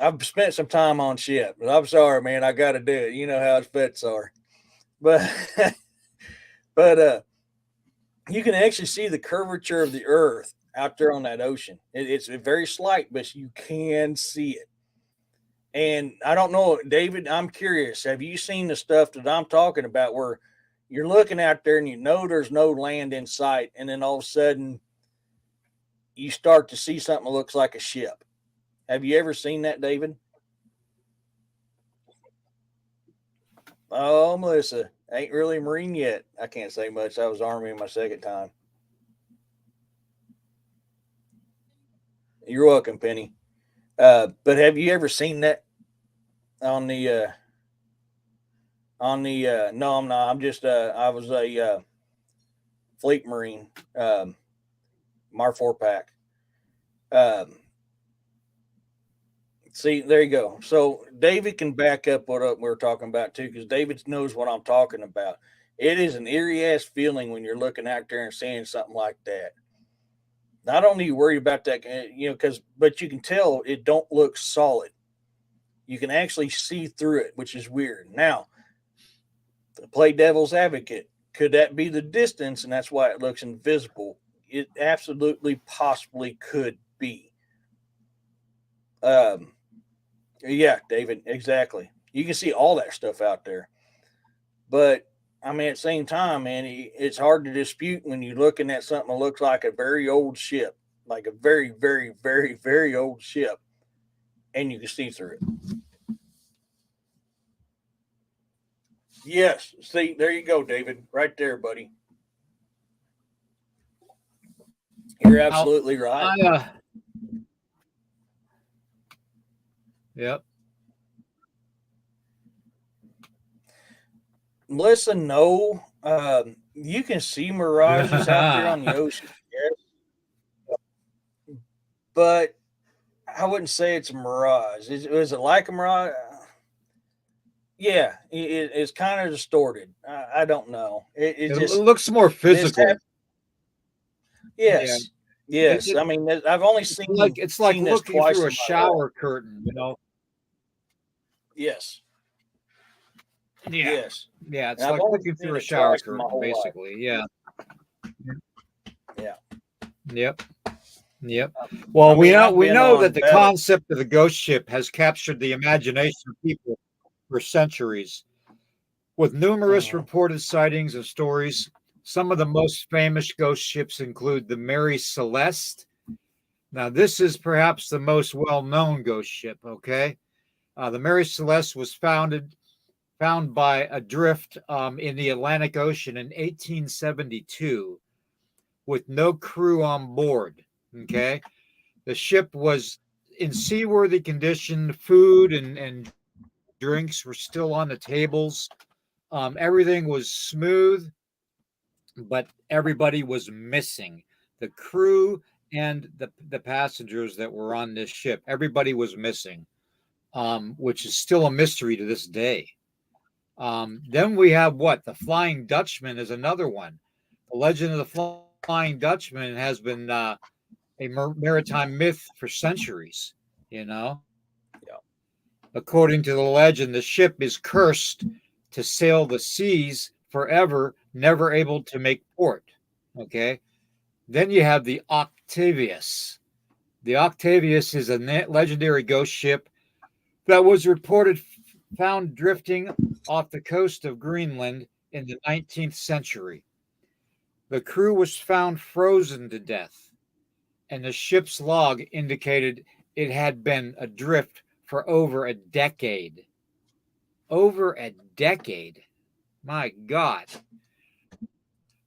I've spent some time on ship. I'm sorry, man. I got to do it. You know how vets are. But, but you can actually see the curvature of the earth out there on that ocean. It's very slight, but you can see it. And I don't know, David, I'm curious. Have you seen the stuff that I'm talking about where you're looking out there and you know there's no land in sight, and then all of a sudden you start to see something that looks like a ship? Have you ever seen that, David? Oh, Melissa, ain't really a Marine yet. I can't say much. I was Army my second time. You're welcome, Penny. But have you ever seen that on the no, I'm not. I'm just I was a fleet Marine, Mar 4 pack. See, there you go. So David can back up what we're talking about too, because David knows what I'm talking about. It is an eerie ass feeling when you're looking out there and seeing something like that. Not only you worry about that, but you can tell it don't look solid. You can actually see through it, which is weird. Now, to play devil's advocate, could that be the distance, and that's why it looks invisible? It absolutely, possibly could be. Yeah, David, exactly. You can see all that stuff out there, but I mean, at the same time, man, it's hard to dispute when you're looking at something that looks like a very old ship, like a very, very, very, very old ship, and you can see through it. Yes, see, there you go, David, right there, buddy. You're absolutely right. Yep. Listen, no, you can see mirages out there on the ocean, yes, but I wouldn't say it's a mirage. Is it like a mirage? Yeah, it's kind of distorted. I don't know. It It just looks more physical. Yes, yeah. yes. I mean, I've only seen it's like looking through a shower curtain, Yes. Yeah. Yes. Yeah, it's like looking through a shower curtain, basically. Yeah. Yeah. Yep. Yep. Well, we know that the concept of the ghost ship has captured the imagination of people for centuries. With numerous reported sightings and stories, some of the most famous ghost ships include the Mary Celeste. Now, this is perhaps the most well-known ghost ship, okay? The Mary Celeste was found by adrift in the Atlantic Ocean in 1872 with no crew on board, okay? The ship was in seaworthy condition. Food and drinks were still on the tables. Everything was smooth, but everybody was missing. The crew and the passengers that were on this ship, everybody was missing, which is still a mystery to this day. Then we have what? The Flying Dutchman is another one. The legend of the Flying Dutchman has been a maritime myth for centuries, Yeah. According to the legend, the ship is cursed to sail the seas forever, never able to make port. Okay. Then you have the Octavius. The Octavius is a legendary ghost ship that was reported found drifting off the coast of Greenland in the 19th century. The crew was found frozen to death, and the ship's log indicated it had been adrift for over a decade. Over a decade. My God.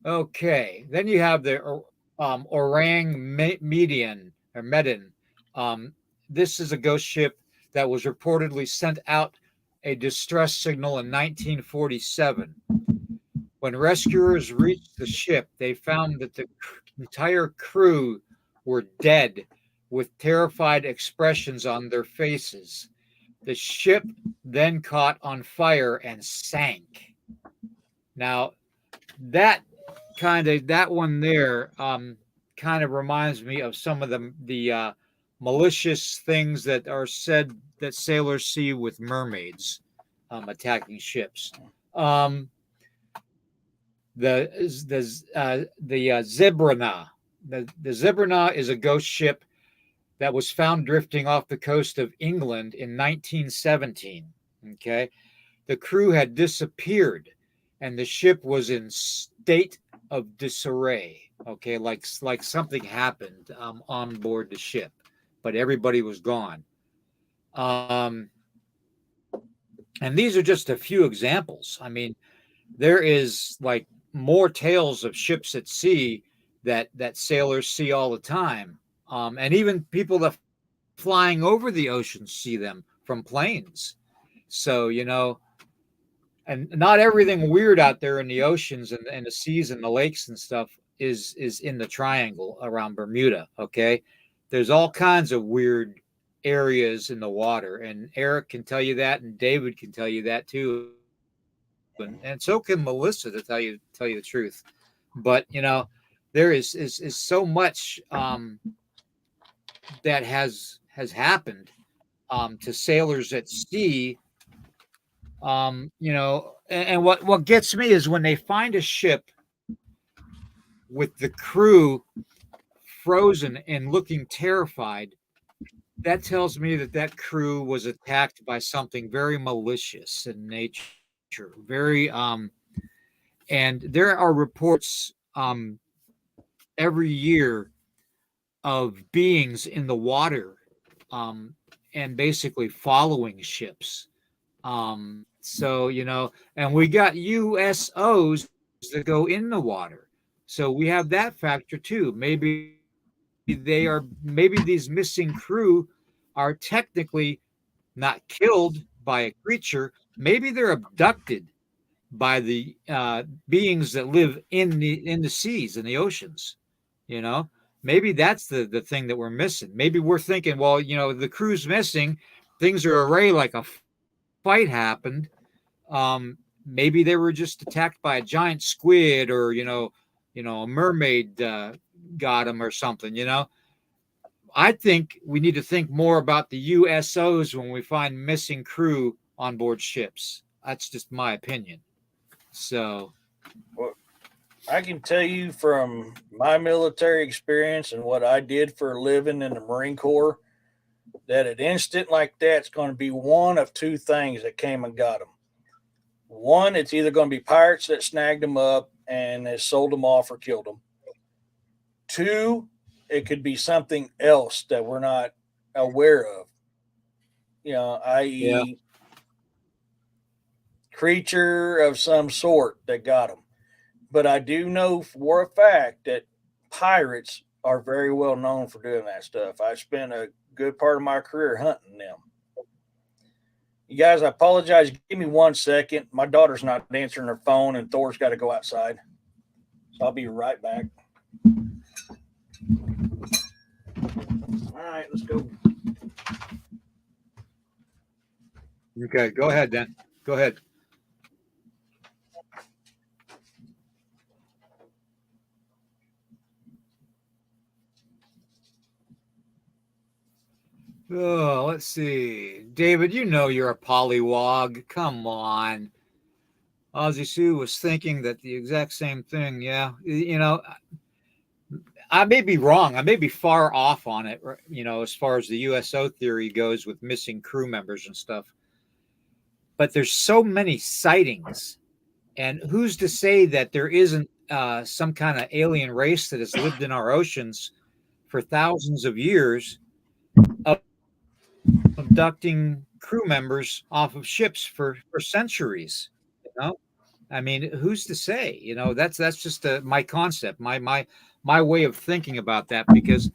Okay. Then you have the Orang Median or Medin. Um, this is a ghost ship that was reportedly sent out a distress signal in 1947. When rescuers reached the ship, they found that the entire crew were dead with terrified expressions on their faces. The ship then caught on fire and sank. Now, that one there kind of reminds me of some of the malicious things that are said that sailors see with mermaids attacking ships. Um, the Zebrana. The Zebrana is a ghost ship that was found drifting off the coast of England in 1917. Okay, the crew had disappeared, and the ship was in state of disarray. Okay, like something happened on board the ship, but everybody was gone. Um, and these are just a few examples. I mean, there is like more tales of ships at sea that sailors see all the time, and even people that flying over the ocean see them from planes. So and not everything weird out there in the oceans and the seas and the lakes and stuff is in the triangle around Bermuda. Okay, there's all kinds of weird areas in the water, and Eric can tell you that, and David can tell you that too, and so can Melissa, to tell you the truth. But there is so much that has happened to sailors at sea. And what gets me is when they find a ship with the crew frozen and looking terrified. That tells me that crew was attacked by something very malicious in nature. Very and there are reports every year of beings in the water and basically following ships. And we got USOs that go in the water. So we have that factor too. Maybe these missing crew are technically not killed by a creature. Maybe they're abducted by the beings that live in the seas and the oceans. You know, maybe that's the thing that we're missing. Maybe we're thinking, well, the crew's missing, things are array like a fight happened. Maybe they were just attacked by a giant squid, or a mermaid got them or something. I think we need to think more about the USOs when we find missing crew on board ships. That's just my opinion. So, Well, I can tell you from my military experience and what I did for a living in the Marine Corps that an incident like that's going to be one of two things that came and got them. One, it's either going to be pirates that snagged them up and has sold them off or killed them. Two, it could be something else that we're not aware of, yeah, i.e., creature of some sort that got them. But I do know for a fact that pirates are very well known for doing that stuff. I spent a good part of my career hunting them. You guys, I apologize. Give me 1 second. My daughter's not answering her phone, and Thor's got to go outside. So I'll be right back. All right, let's go. okay, go ahead then. Go ahead. Oh, let's see. David, you're a pollywog. Come on. Ozzy Sue was thinking that the exact same thing. Yeah. I may be wrong. I may be far off on it, as far as the USO theory goes with missing crew members and stuff. But there's so many sightings And who's to say that there isn't some kind of alien race that has lived in our oceans for thousands of years, abducting crew members off of ships for centuries? You know, I mean, who's to say? That's just my concept, my way of thinking about that. Because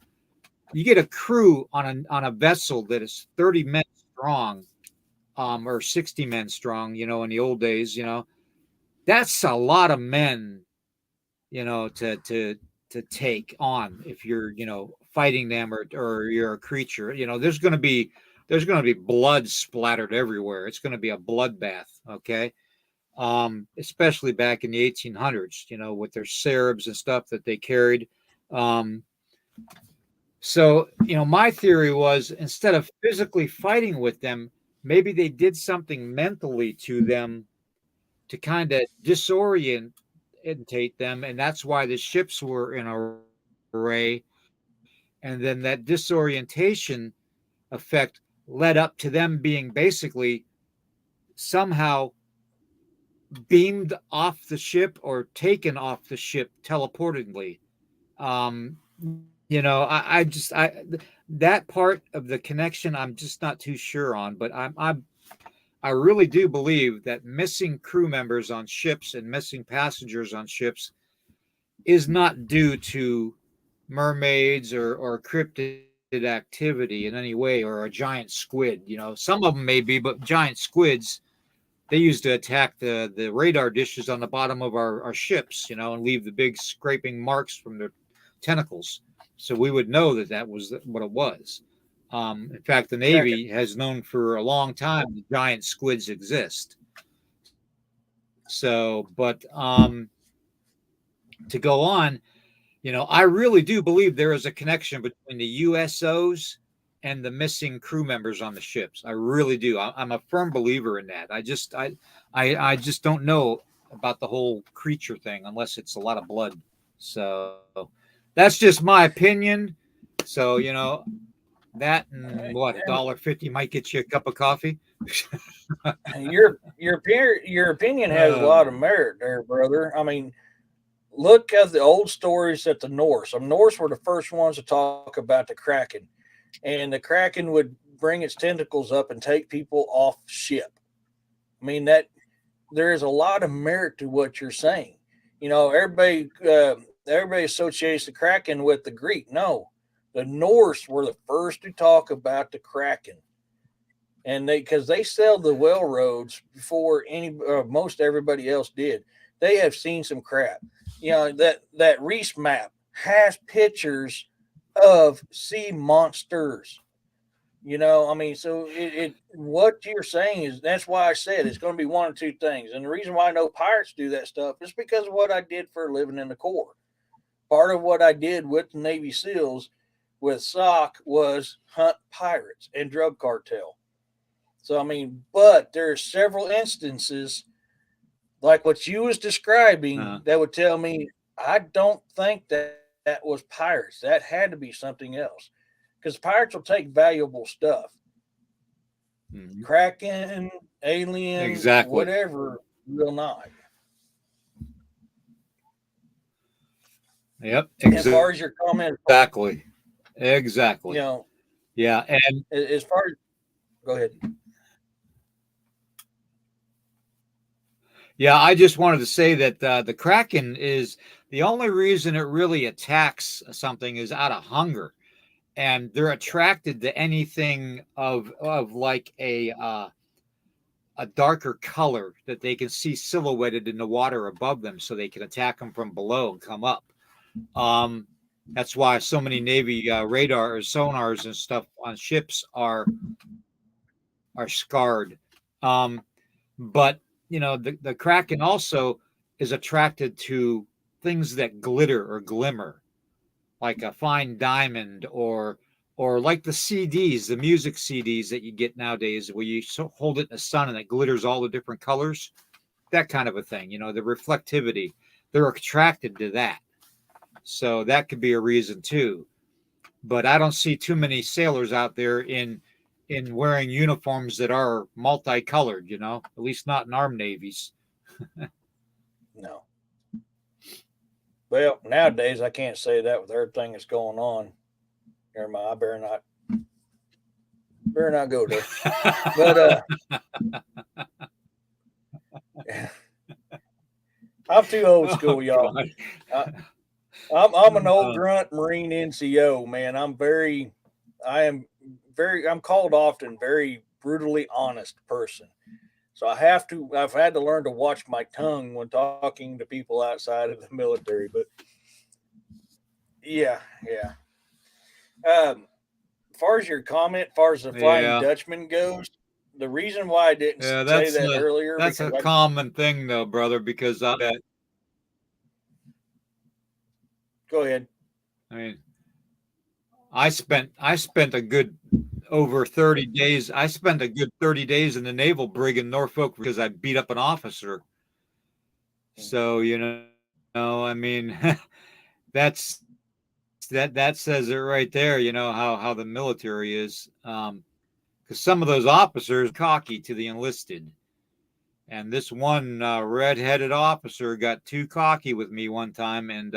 you get a crew on a vessel that is 30 men strong, or 60 men strong. In the old days, that's a lot of men, to take on if you're, fighting them, or you're a creature. There's going to be blood splattered everywhere. It's going to be a bloodbath. Okay. Especially back in the 1800s, with their Serbs and stuff that they carried. Um, so, my theory was, instead of physically fighting with them, maybe they did something mentally to them to kind of disorientate them, and that's why the ships were in array. And then that disorientation effect led up to them being basically somehow beamed off the ship or taken off the ship teleportedly. Um, I that part of the connection I'm just not too sure on, but I really do believe that missing crew members on ships and missing passengers on ships is not due to mermaids or cryptid activity in any way, or a giant squid. Some of them may be, but giant squids, they used to attack the radar dishes on the bottom of our ships, and leave the big scraping marks from their tentacles. So we would know that was what it was. In fact, the Navy has known for a long time that giant squids exist. So, but to go on, I really do believe there is a connection between the USOs and the missing crew members on the ships. I really do. I'm a firm believer in that. I just don't know about the whole creature thing unless it's a lot of blood. So that's just my opinion. So that, and what, $1.50 might get you a cup of coffee. Your opinion has a lot of merit there, brother. I mean, look at the old stories that the Norse. The Norse were the first ones to talk about the Kraken, and the Kraken would bring its tentacles up and take people off ship. I mean, that there is a lot of merit to what you're saying. Everybody associates the Kraken with the Greek. No, the Norse were the first to talk about the Kraken, and because they sailed the whale roads before most everybody else did. They have seen some crap. That Reese map has pictures of sea monsters. I mean, so what you're saying is, that's why I said it's going to be one of two things. And the reason why I know pirates do that stuff is because of what I did for a living in the Corps. Part of what I did with the Navy SEALs with SOC was hunt pirates and drug cartel. So, I mean, but there are several instances like what you was describing that would tell me I don't think that was pirates. That had to be something else, because pirates will take valuable stuff. Mm-hmm. Kraken, alien, exactly, whatever, will not. Yep. As far as your comment, exactly. Yeah, and as far as, go ahead. Yeah, I just wanted to say that the Kraken is the only reason it really attacks something is out of hunger, and they're attracted to anything of like a darker color that they can see silhouetted in the water above them, so they can attack them from below and come up. That's why so many Navy radar or sonars and stuff on ships are scarred. But the Kraken also is attracted to things that glitter or glimmer, like a fine diamond, or like the CDs, the music CDs that you get nowadays, where you hold it in the sun and it glitters all the different colors. That kind of a thing, the reflectivity. They're attracted to that. So that could be a reason too. But I don't see too many sailors out there in wearing uniforms that are multicolored, at least not in our navies. No. Well, nowadays I can't say that with everything that's going on. Never mind. I better not go there. But I'm too old school, y'all. I'm an old grunt Marine NCO, man. I'm called often very brutally honest person. So I've had to learn to watch my tongue when talking to people outside of the military. But yeah. As far as your comment, as far as the Flying Dutchman goes, the reason why I didn't say that earlier, that's a common thing, though, brother. Because I bet. Go ahead. I mean, I spent a good over 30 days. I spent a good 30 days in the naval brig in Norfolk because I beat up an officer. So, I mean, that says it right there, how the military is. Because some of those officers cocky to the enlisted. And this one red-headed officer got too cocky with me one time, and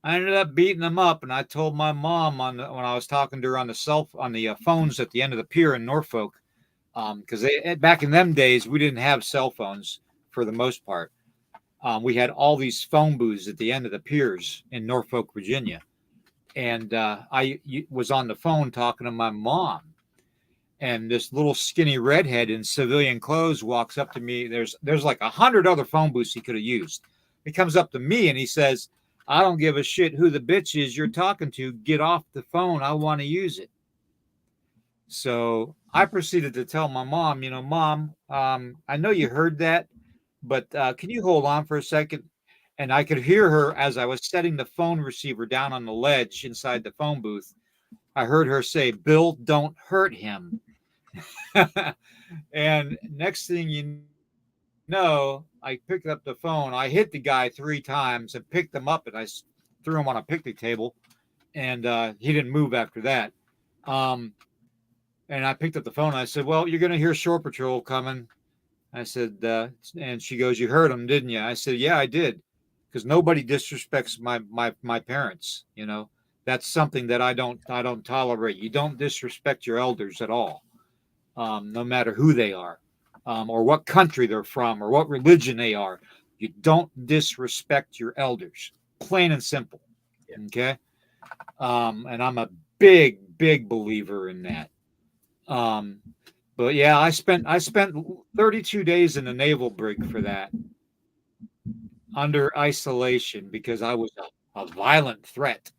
I ended up beating him up. And I told my mom when I was talking to her on the phones at the end of the pier in Norfolk, because back in them days we didn't have cell phones for the most part. We had all these phone booths at the end of the piers in Norfolk, Virginia, and I was on the phone talking to my mom. And this little skinny redhead in civilian clothes walks up to me. There's like 100 other phone booths he could have used. He comes up to me and he says, "I don't give a shit who the bitch is you're talking to. Get off the phone. I want to use it." So I proceeded to tell my mom, Mom, I know you heard that, but can you hold on for a second? And I could hear her as I was setting the phone receiver down on the ledge inside the phone booth. I heard her say, "Bill, don't hurt him." And next thing you know, I picked up the phone. I hit the guy 3 times and picked him up, and I threw him on a picnic table, and he didn't move after that. And I picked up the phone. And I said, "Well, you're going to hear Shore Patrol coming." I said, and she goes, "You heard them, didn't you?" I said, "Yeah, I did," because nobody disrespects my parents. That's something that I don't tolerate. You don't disrespect your elders at all. No matter who they are, or what country they're from, or what religion they are. You don't disrespect your elders. Plain and simple. Yeah. Okay? And I'm a big believer in that. But yeah, I spent 32 days in the naval brig for that, under isolation, because I was a violent threat.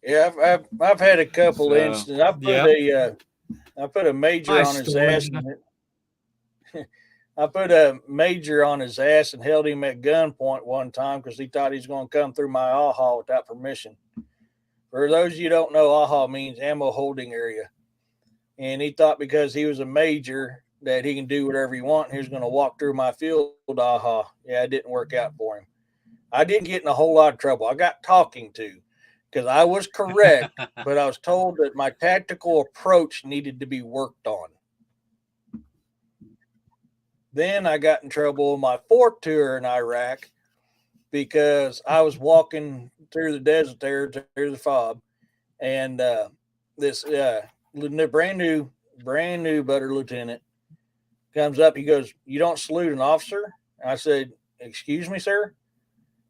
Yeah, I've had a couple instances. I put a major on his ass. I put a major on his ass and held him at gunpoint one time because he thought he was going to come through my AHA without permission. For those of you who don't know, AHA means ammo holding area. And he thought because he was a major that he can do whatever he wants. He was going to walk through my field AHA. Yeah, it didn't work out for him. I didn't get in a whole lot of trouble. I got talking to because I was correct, but I was told that my tactical approach needed to be worked on. Then I got in trouble on my 4th tour in Iraq because I was walking through the desert there, through the fob, and this brand new butter lieutenant comes up. He goes, "You don't salute an officer?" I said, "Excuse me, sir?"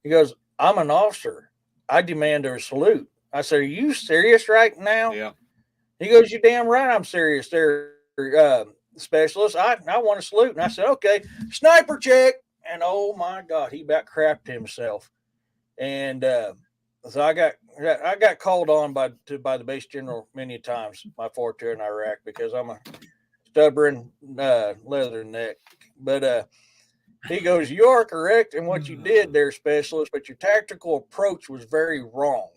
He goes, "I'm an officer. I demand a salute." I said, "Are you serious right now?" Yeah. He goes, "You're damn right I'm serious there, specialist. I want to salute." And I said, "Okay, sniper check." And oh my God, he about crapped himself. And so I got called on by the base general many times, my 4th tour in Iraq, because I'm a stubborn leatherneck. But he goes, "You are correct in what you did there, specialist, but your tactical approach was very wrong."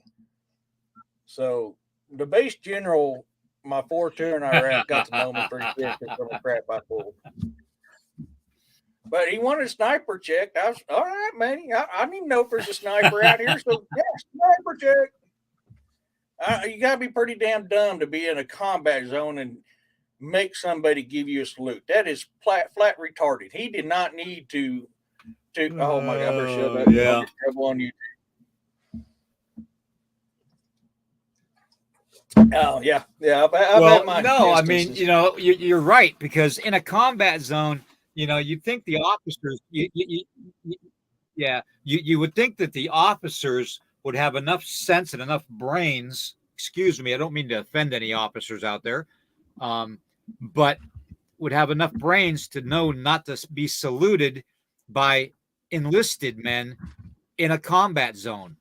So the base general, my 4th tour in Iraq, got to know me pretty good from the crap I pulled. But he wanted a sniper check. I was, all right, man. I need to know if there's a sniper out here. So, yeah, sniper check. You got to be pretty damn dumb to be in a combat zone and make somebody give you a salute. That is flat retarded. He did not need to. Oh my God! I better shut up. Yeah. I'll get trouble on you. Oh yeah. I've had my I mean, you're right, because in a combat zone, you'd think the officers, you would think that the officers would have enough sense and enough brains. Excuse me, I don't mean to offend any officers out there, but would have enough brains to know not to be saluted by enlisted men in a combat zone,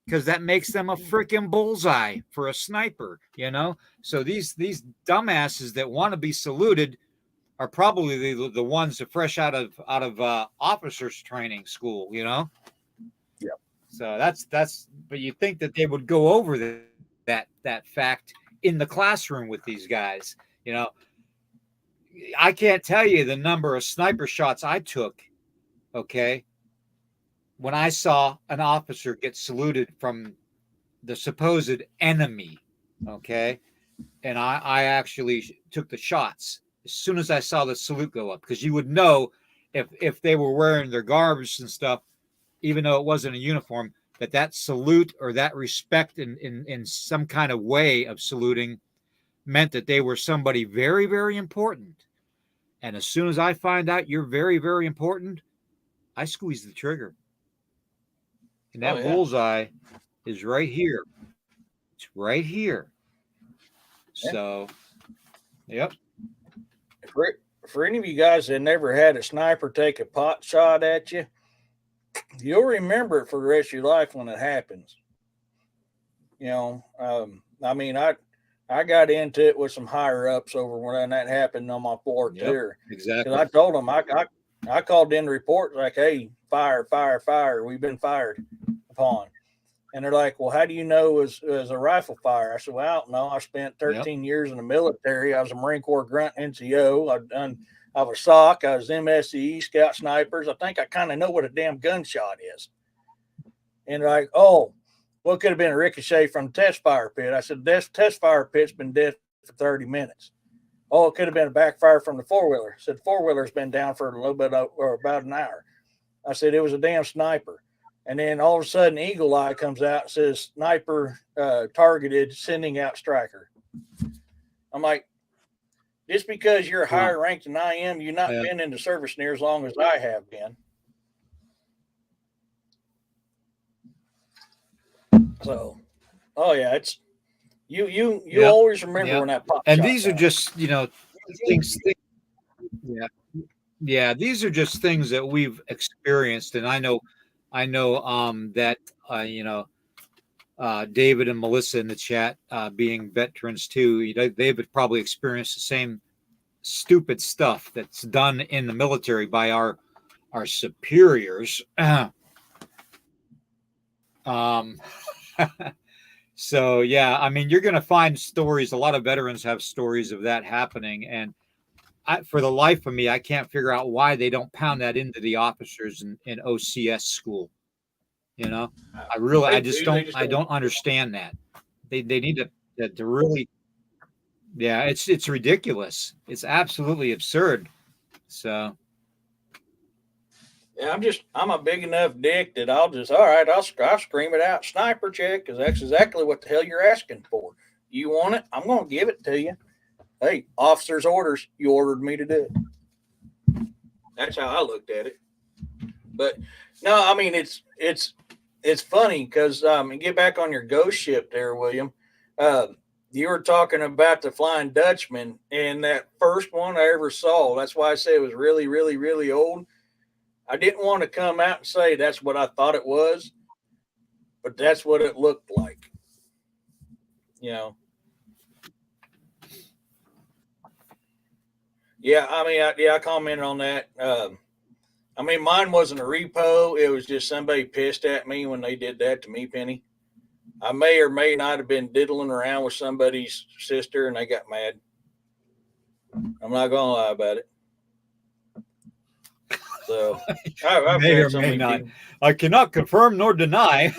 because that makes them a freaking bullseye for a sniper, So these dumbasses that want to be saluted are probably the ones that fresh out of officers training school, Yeah. So that's but you think that they would go over that fact in the classroom with these guys, I can't tell you the number of sniper shots I took, okay, when I saw an officer get saluted from the supposed enemy, okay, and I actually took the shots as soon as I saw the salute go up, because you would know if they were wearing their garbs and stuff, even though it wasn't a uniform, that salute or that respect in some kind of way of saluting meant that they were somebody very, very important. And as soon as I find out you're very, very important, I squeeze the trigger. And that bullseye is right here. It's right here. So, yep. For any of you guys that never had a sniper take a pot shot at you, you'll remember it for the rest of your life when it happens. I mean, I got into it with some higher ups over when that happened on my floor too. Exactly. Because I told them I called in the report like, hey, fire, we've been fired upon. And they're like, well, how do you know it was a rifle fire? I said, well, I don't know. I spent 13 years in the military. I was a Marine Corps grunt NCO. I was SOC. I was MSE, Scout Snipers. I think I kind of know what a damn gunshot is. And they're like, oh, well, it could have been a ricochet from the test fire pit. I said, this test fire pit's been dead for 30 minutes. Oh, it could have been a backfire from the four-wheeler. I said, four-wheeler's been down for a little bit or about an hour. I said, it was a damn sniper. And then all of a sudden, Eagle Eye comes out and says, sniper targeted, sending out striker. I'm like, just because you're higher ranked than I am, you've not been in the service near as long as I have been. So, it's you always remember when that popped. And these are just things. Yeah, these are just things that we've experienced, and I know that David and Melissa in the chat, being veterans too, they've probably experienced the same stupid stuff that's done in the military by our superiors. So yeah, I mean, you're going to find stories. A lot of veterans have stories of that happening, and for the life of me, I can't figure out why they don't pound that into the officers in OCS school. I don't understand that. They need to really, it's ridiculous. It's absolutely absurd. So. Yeah, I'm a big enough dick that I'll scream it out, sniper check, because that's exactly what the hell you're asking for. You want it? I'm going to give it to you. Hey, officer's orders. You ordered me to do it. That's how I looked at it. But no, I mean, it's funny because get back on your ghost ship there, William. You were talking about the Flying Dutchman, and that first one I ever saw. That's why I say it was really, really, really old. I didn't want to come out and say that's what I thought it was, but that's what it looked like. Yeah, I mean, I commented on that. I mean, mine wasn't a repo. It was just somebody pissed at me when they did that to me, Penny. I may or may not have been diddling around with somebody's sister, and they got mad. I'm not going to lie about it. So, I may or may not. I cannot confirm nor deny.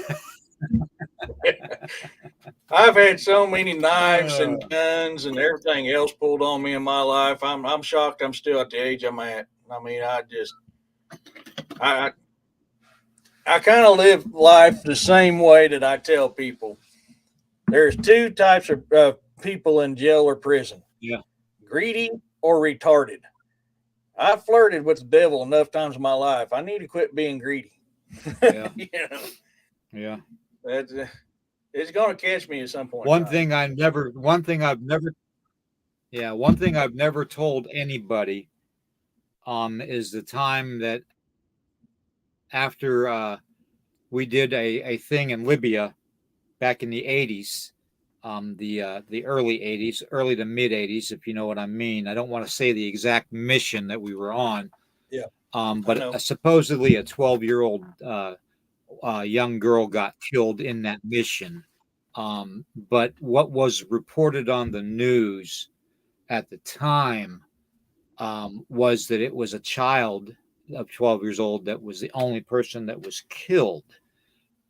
I've had so many knives and guns and everything else pulled on me in my life. I'm shocked I'm still at the age I'm at. I mean, I I kind of live life the same way that I tell people. There's two types of people in jail or prison: Yeah. greedy or retarded. I've flirted with the devil enough times in my life. I need to quit being greedy. Yeah. You know, Yeah. that's, it's going to catch me at some point in One time. thing I never, one thing I've never, yeah, one thing I've never told anybody is the time that after we did a thing in Libya back in the 80s, the early 80s, early to mid 80s, if you know what I mean. I don't want to say the exact mission that we were on, Yeah, I but know. supposedly a 12-year-old young girl got killed in that mission. But what was reported on the news at the time was that it was a child of 12 years old that was the only person that was killed.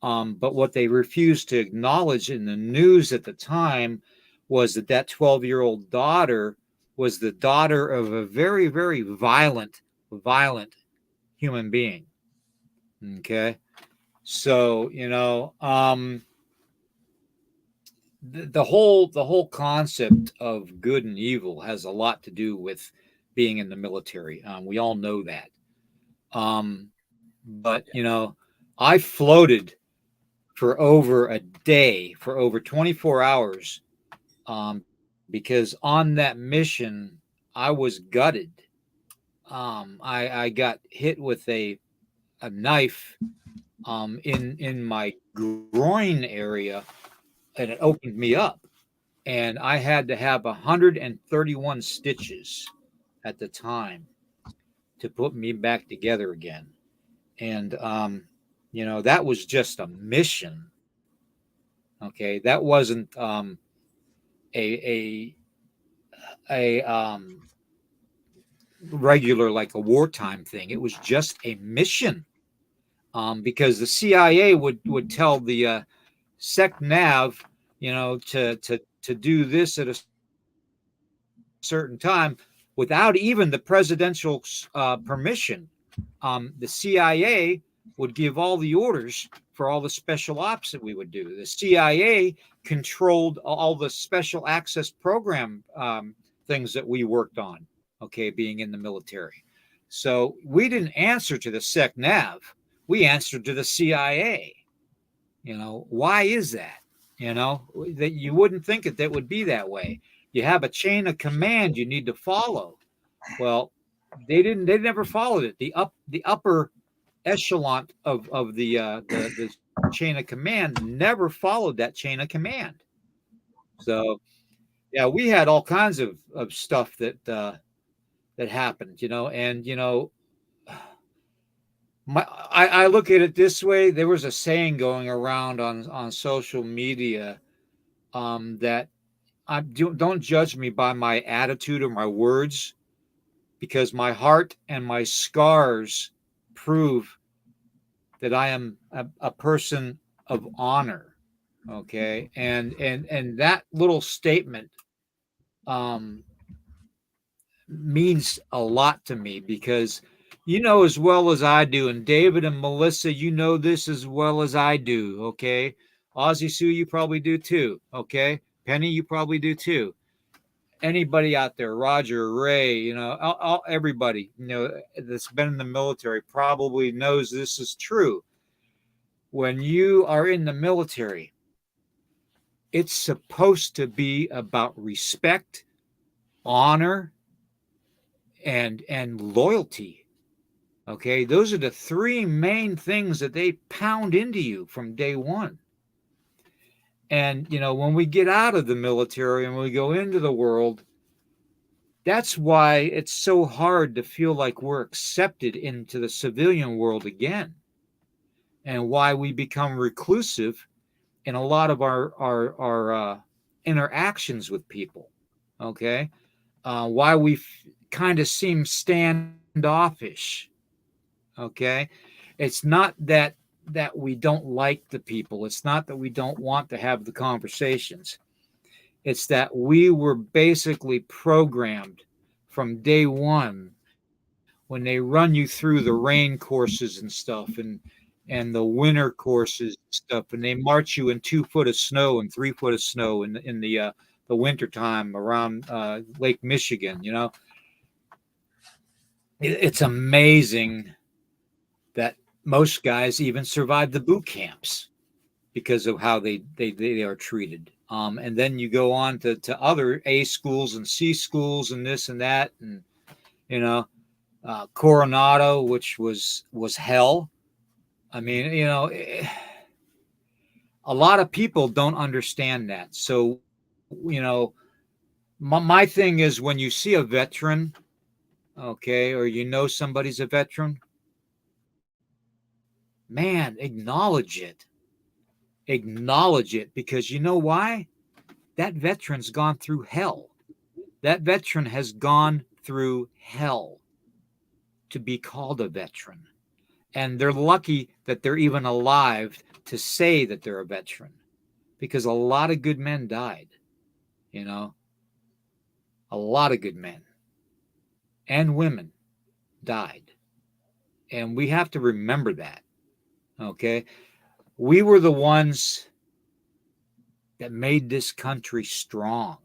But what they refused to acknowledge in the news at the time was that that 12-year-old daughter was the daughter of a very, very violent human being. Okay. So, the whole concept of good and evil has a lot to do with being in the military. We all know that. But I floated for over a day, for over 24 hours, because on that mission I was gutted. I got hit with a knife in my groin area, and it opened me up, and I had to have 131 stitches at the time to put me back together again. And that was just a mission. Okay, that wasn't a regular, like a wartime thing. It was just a mission, because the CIA would tell the sec nav, to do this at a certain time without even the presidential permission. The CIA would give all the orders for all the special ops that we would do. The CIA controlled all the special access program things that we worked on, okay, being in the military. So we didn't answer to the sec nav, we answered to the CIA. Why is that? That you wouldn't think that would be that way. You have a chain of command you need to follow. Well, they never followed it. The upper echelon of the chain of command never followed that chain of command. So yeah, we had all kinds of stuff that happened, and I look at it this way. There was a saying going around on social media, that don't judge me by my attitude or my words, because my heart and my scars prove that I am a person of honor. Okay, and that little statement um, means a lot to me, because as well as I do, and David and Melissa, this as well as I do. Okay, Ozzy Sue, you probably do too. Okay, Penny, you probably do too. Anybody out there, Roger, Ray, everybody, that's been in the military probably knows this is true. When you are in the military, it's supposed to be about respect, honor, and loyalty. Okay, those are the three main things that they pound into you from day one. And when we get out of the military and we go into the world, that's why it's so hard to feel like we're accepted into the civilian world again, and why we become reclusive in a lot of our interactions with people. Okay, why we kind of seem standoffish. Okay, it's not that that we don't like the people. It's not that we don't want to have the conversations. It's that we were basically programmed from day one when they run you through the rain courses and stuff and the winter courses and stuff, and they march you in 2 foot of snow and 3 foot of snow in the winter time around Lake Michigan. It's amazing that most guys even survive the boot camps because of how they are treated. And then you go on to other A schools and C schools and this and that, and you know, Coronado, which was hell. I mean, a lot of people don't understand that. So, my thing is when you see a veteran, okay, or somebody's a veteran, man, acknowledge it, because you know why? That veteran's gone through hell. That veteran has gone through hell to be called a veteran. And they're lucky that they're even alive to say that they're a veteran, because a lot of good men died, you know, a lot of good men and women died. And we have to remember that, okay? We were the ones that made this country strong.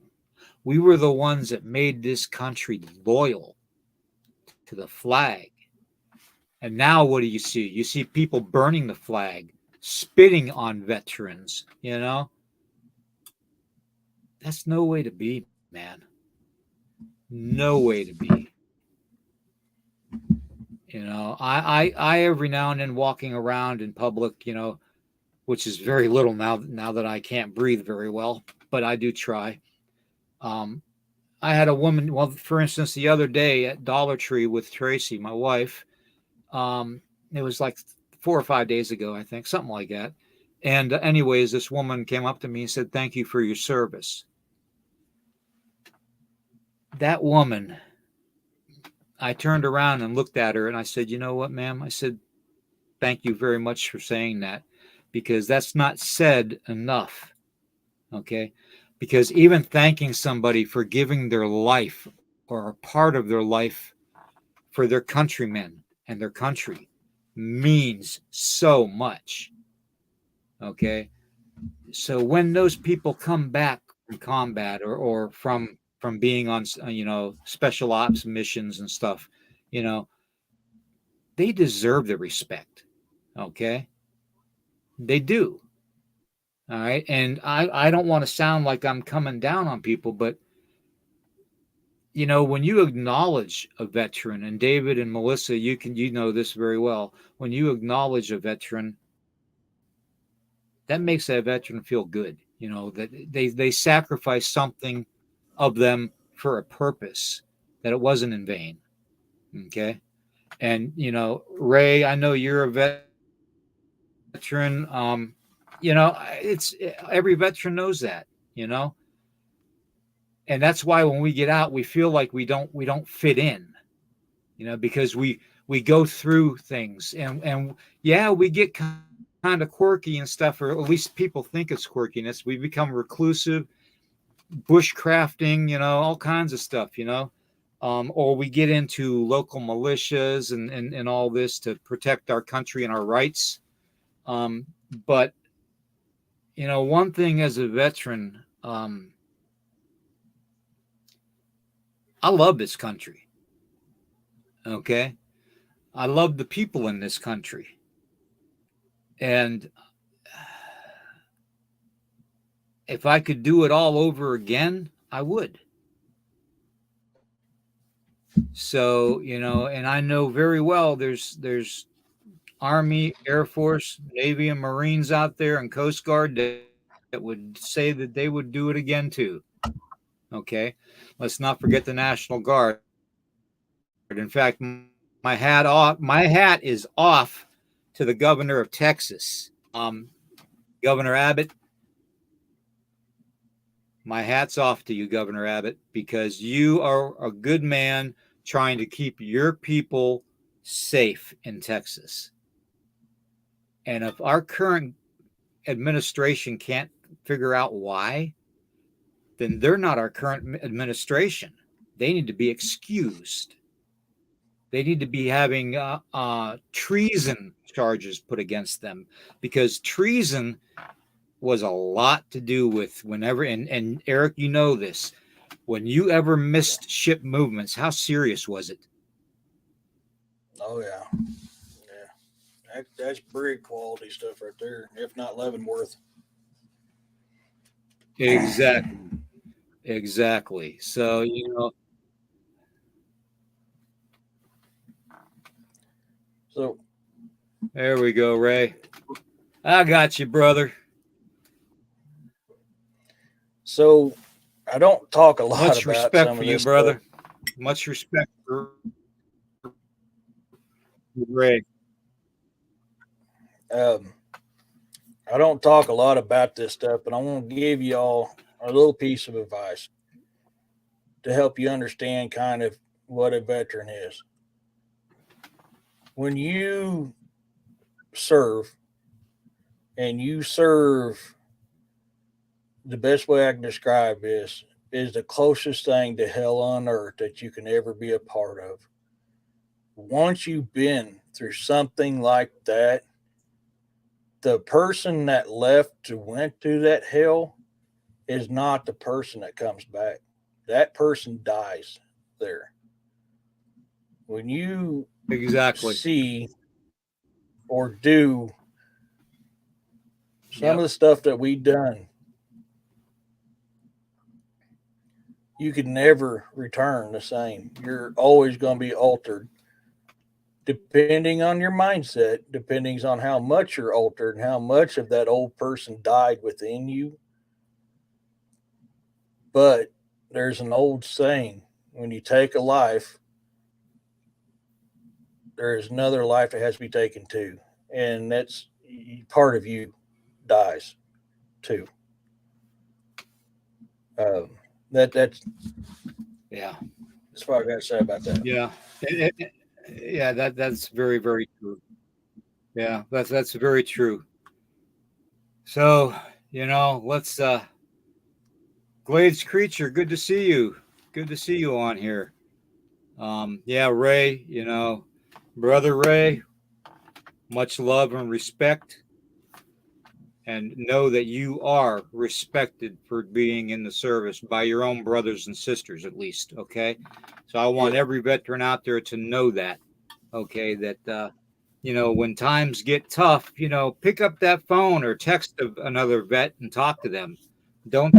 We were the ones that made this country loyal to the flag. And now what do you see? You see people burning the flag, spitting on veterans, That's no way to be, man. No way to be. I every now and then walking around in public, which is very little now that I can't breathe very well, but I do try. Um, I had a woman, well, for instance, the other day at Dollar Tree with Tracy, my wife. It was like 4 or 5 days ago, I think, something like that. And anyways, this woman came up to me and said, "Thank you for your service." That woman, I turned around and looked at her and I said, "You know what, ma'am?" I said, "Thank you very much for saying that, because that's not said enough." Okay. Because even thanking somebody for giving their life or a part of their life for their countrymen and their country means so much. Okay. So when those people come back from combat or from being on special ops missions and stuff, you know they deserve the respect. Okay, they do. All right, and I don't want to sound like I'm coming down on people, but when you acknowledge a veteran, and David and Melissa, you know this very well, when you acknowledge a veteran, that makes that veteran feel good. That they sacrifice something of them for a purpose, that it wasn't in vain. Okay. And Ray, I know you're a veteran. It's every veteran knows that. you know and that's why when we get out, we feel like we don't fit in, because we go through things, and yeah, we get kind of quirky and stuff, or at least people think it's quirkiness. We become reclusive, bushcrafting, all kinds of stuff, or we get into local militias and all this to protect our country and our rights. But one thing as a veteran, I love this country. Okay, I love the people in this country, and if I could do it all over again, I would. So, and I know very well there's Army, Air Force, Navy, and Marines out there, and Coast Guard that would say that they would do it again too. Okay, let's not forget the National Guard. In fact, my hat is off to the governor of Texas, Governor Abbott. My hat's off to you, Governor Abbott, because you are a good man trying to keep your people safe in Texas. And if our current administration can't figure out why, then they're not our current administration. They need to be excused. They need to be having treason charges put against them, because treason was a lot to do with whenever, and Eric, you know this, when you ever missed ship movements, how serious was it? Oh yeah, yeah. That's brig quality stuff right there. If not Leavenworth. Exactly. Exactly. So, So there we go, Ray. I got you, brother. so I don't talk a lot Much about respect some for of you, this stuff. brother. Much respect for Ray. Um, I don't talk a lot about this stuff, but I want to give y'all a little piece of advice to help you understand kind of what a veteran is. When you serve and you serve, the best way I can describe this is the closest thing to hell on earth that you can ever be a part of. Once you've been through something like that, the person that left to went through that hell is not the person that comes back. That person dies there. When you Exactly. see or do some Yep. of the stuff that we done, you can never return the same. You're always going to be altered depending on your mindset, depending on how much you're altered and how much of that old person died within you. But there's an old saying, when you take a life, there is another life that has to be taken too. And that's part of you dies too. Um, that's Yeah. that's what I got to say about that. Yeah. Yeah, that's very, very true. Yeah, that's very true. So, let's Glades Creature, good to see you. Good to see you on here. Yeah, Ray, brother Ray, much love and respect, and know that you are respected for being in the service by your own brothers and sisters, at least. Okay. So I want Yeah, every veteran out there to know that. Okay. That, when times get tough, pick up that phone or text another vet and talk to them. Don't,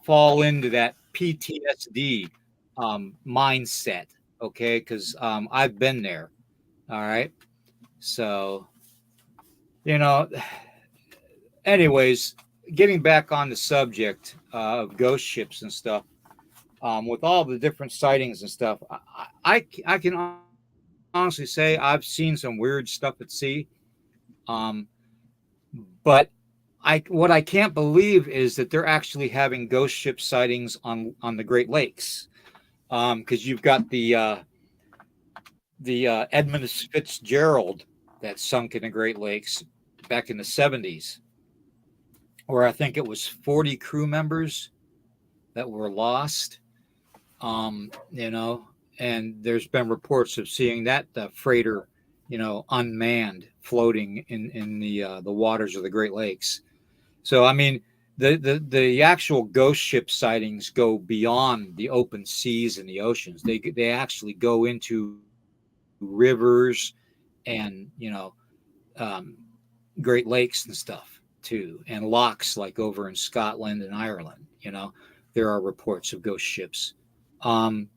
fall into that PTSD mindset. Okay. Because I've been there. All right. So, you know, anyways, getting back on the subject of ghost ships and stuff, with all the different sightings and stuff, I can honestly say I've seen some weird stuff at sea. Um, but what I can't believe is that they're actually having ghost ship sightings on the Great Lakes. Because you've got the Edmund Fitzgerald that sunk in the Great Lakes back in the 70s, where I think it was 40 crew members that were lost. Um, you know, and there's been reports of seeing that freighter, unmanned, floating in the waters of the Great Lakes. So I mean, the actual ghost ship sightings go beyond the open seas and the oceans. They actually go into rivers and um, Great Lakes and stuff too, and locks like over in Scotland and Ireland. There are reports of ghost ships. Um,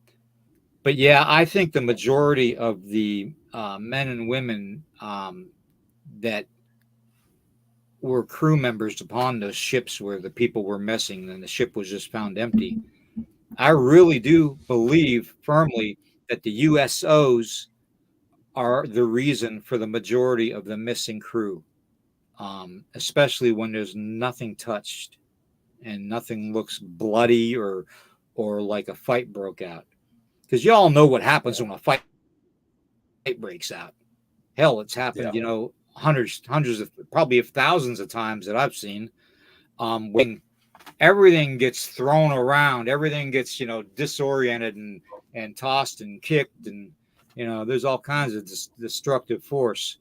but yeah, I think the majority of the men and women that were crew members upon those ships where the people were missing and the ship was just found empty, I really do believe firmly that the USOs are the reason for the majority of the missing crew, especially when there's nothing touched and nothing looks bloody or like a fight broke out. Because y'all know what happens yeah, when a fight breaks out. Hell, it's happened, hundreds of, probably thousands of times that I've seen. When everything gets thrown around, everything gets, disoriented and tossed and kicked, and there's all kinds of destructive force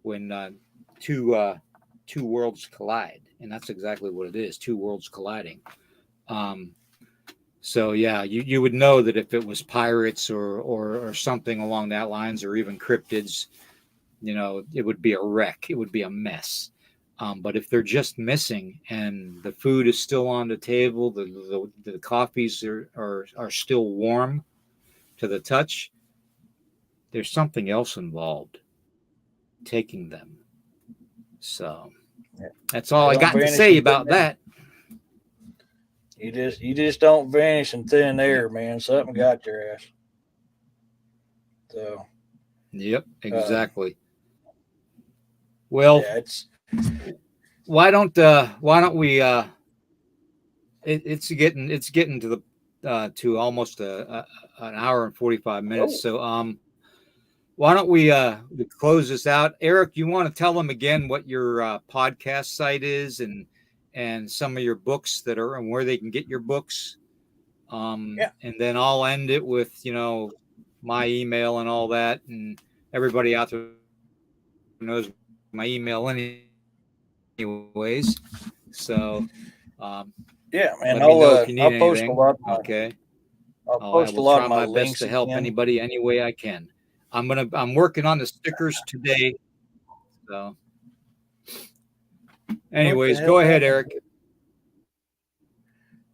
when two worlds collide, and that's exactly what it is: two worlds colliding. So yeah, you would know that if it was pirates or something along that lines, or even cryptids, it would be a wreck. It would be a mess. But if they're just missing and the food is still on the table, the coffees are still warm to the touch, there's something else involved taking them. So that's all I got to say about that. You just don't vanish in thin air, man. Something got your ass. So. Yep, exactly. Well, yeah, why don't we? It's getting to the to almost an hour and 45 minutes. So why don't we close this out? Eric, you want to tell them again what your podcast site is and some of your books that are and where they can get your books. And then I'll end it with my email and all that, and everybody out there knows my email anyways. So yeah, man, let me know if you need I'll post anything. A lot Okay. I'll post a lot of my best to help anybody any way I can. I'm working on the stickers today. So anyways, go ahead, Eric.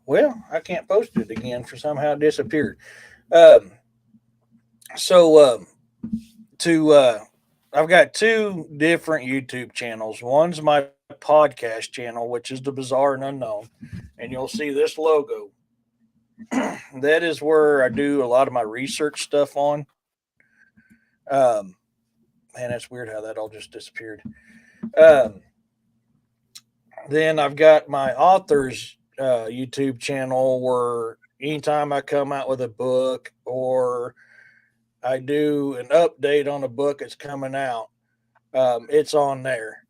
Well, I can't post it again for somehow it disappeared. I've got two different YouTube channels. One's my podcast channel, which is the Bizarre and Unknown, and you'll see this logo. That is where I do a lot of my research stuff on. Man, that's weird how that all just disappeared. Then I've got my author's YouTube channel where anytime I come out with a book or I do an update on a book that's coming out, it's on there.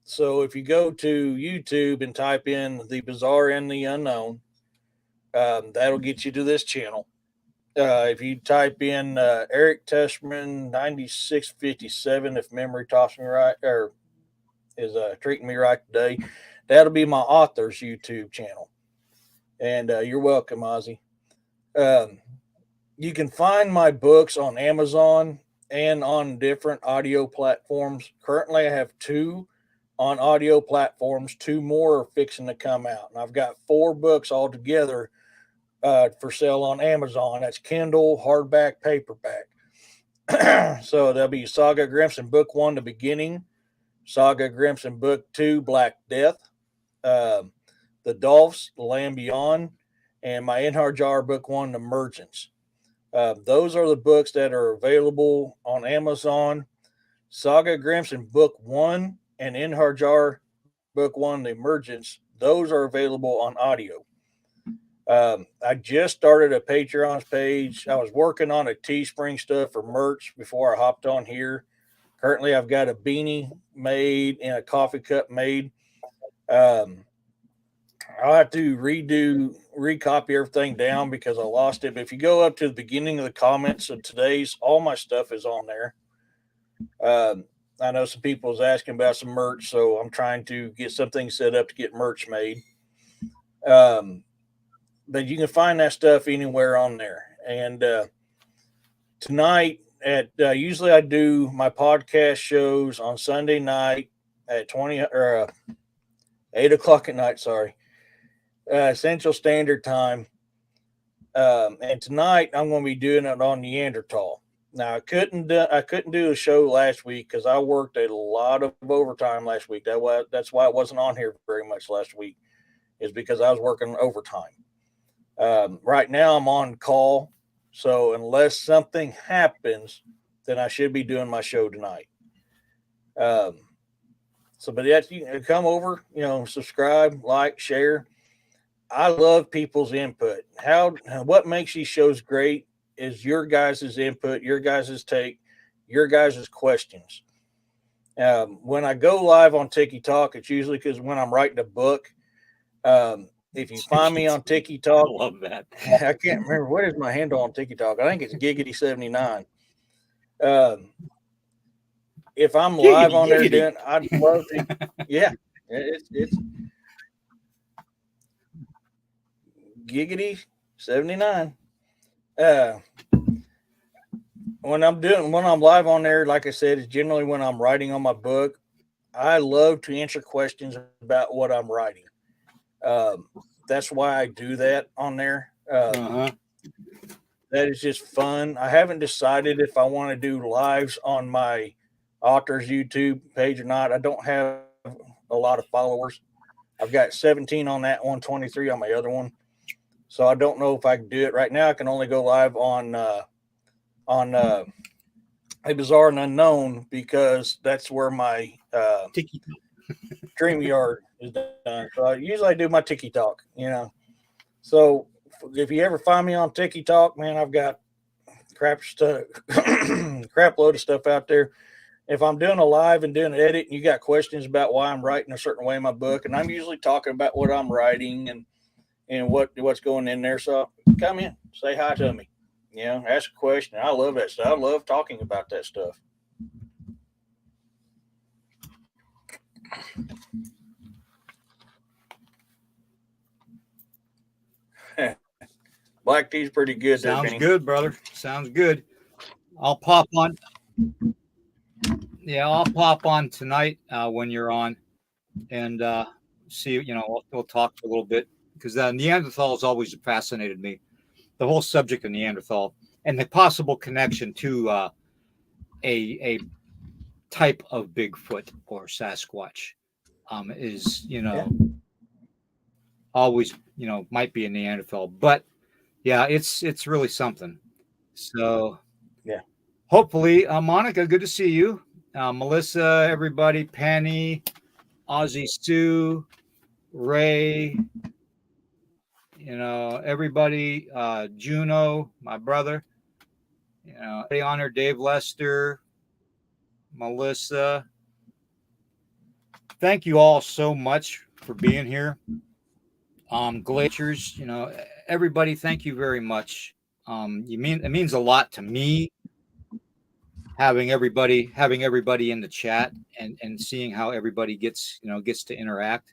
So if you go to YouTube and type in The Bizarre and the Unknown, that'll get you to this channel. If you type in Eric Teshman 9657, if memory talks me right, or is treating me right today, that'll be my author's YouTube channel. And you're welcome, Ozzy. You can find my books on Amazon and on different audio platforms. Currently, I have 2 on audio platforms. 2 more are fixing to come out. And I've got 4 books altogether for sale on Amazon. That's Kindle, hardback, paperback. So there'll be Saga Grimson Book 1, The Beginning, Saga Grimson Book 2, Black Death, The Dolphs, The Land Beyond, and my Inharjar Book 1, Emergence. Those are the books that are available on Amazon. Saga Grimson Book 1 and Inharjar Book 1, The Emergence, those are available on audio. I just started a Patreon page. I was working on a Teespring stuff for merch before I hopped on here. Currently, I've got a beanie made and a coffee cup made. I'll have to recopy everything down because I lost it. But if you go up to the beginning of the comments of today's, all my stuff is on there. I know some people was asking about some merch, so I'm trying to get something set up to get merch made. But you can find that stuff anywhere on there. And tonight usually I do my podcast shows on Sunday night at 8 o'clock at night. Sorry, Central Standard Time. And tonight I'm going to be doing it on Neanderthal. Now I couldn't do a show last week because I worked a lot of overtime last week. That's why I wasn't on here very much last week, is because I was working overtime. Right now I'm on call, so unless something happens, then I should be doing my show tonight. But that's, you can come over, subscribe, like, share. I love people's input. What makes these shows great is your guys' input, your guys' take, your guys' questions. When I go live on TikTok, it's usually because when I'm writing a book. If you find me on TikTok, I love that. I can't remember what is my handle on TikTok. I think it's Giggity79. If I'm live on there doing, I'd love to. Yeah, it's Giggity79. When I'm live on there, like I said, it's generally when I'm writing on my book. I love to answer questions about what I'm writing. That's why I do that on there. That is just fun. I haven't decided if I want to do lives on my author's YouTube page or not. I don't have a lot of followers. I've got 17 on that one, 23 on my other one. So I don't know if I can do it right now. I can only go live on A Bizarre and Unknown because that's where my StreamYard is done. So usually I do my TikTok, So if you ever find me on TikTok, man, I've got crap load of stuff out there. If I'm doing a live and doing an edit and you got questions about why I'm writing a certain way in my book, and I'm usually talking about what I'm writing and what's going in there. So come in, say hi to me, ask a question. I love that stuff. I love talking about that stuff. Black tea's pretty good. Sounds good, brother. Sounds good. I'll pop on. Yeah, I'll pop on tonight when you're on, and see. We'll talk for a little bit because Neanderthal has always fascinated me. The whole subject of Neanderthal and the possible connection to a type of Bigfoot or Sasquatch is always might be a Neanderthal, but yeah, it's really something. So yeah, hopefully, Monica, good to see you. Melissa, everybody, Penny, Ozzy, Sue, Ray, everybody, Juno, my brother, everybody on there, Dave Lester, Melissa. Thank you all so much for being here. Glaciers, everybody, thank you very much. It means a lot to me having everybody in the chat and seeing how everybody gets to interact.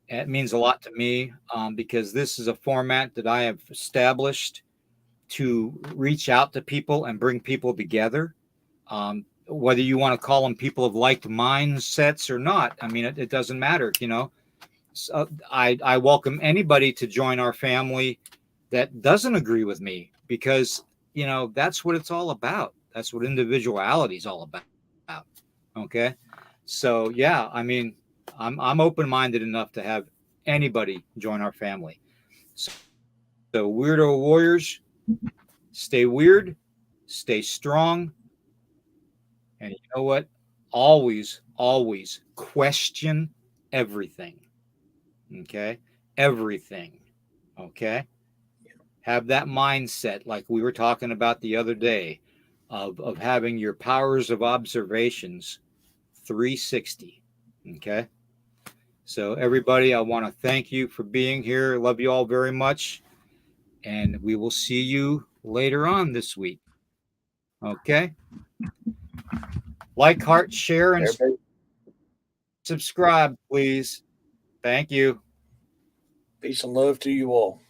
It means a lot to me because this is a format that I have established to reach out to people and bring people together. Whether you want to call them people of like mindsets or not, I mean, it doesn't matter, So I welcome anybody to join our family that doesn't agree with me because, that's what it's all about. That's what individuality is all about. Okay. So, yeah, I mean, I'm open-minded enough to have anybody join our family. So Weirdo Warriors, stay weird, stay strong. And you know what? Always question everything. Okay. Everything. Okay. Have that mindset like we were talking about the other day of having your powers of observations 360. Okay. So everybody, I want to thank you for being here. Love you all very much. And we will see you later on this week. Okay. Like, heart, share, and subscribe, please. Thank you. Peace and love to you all.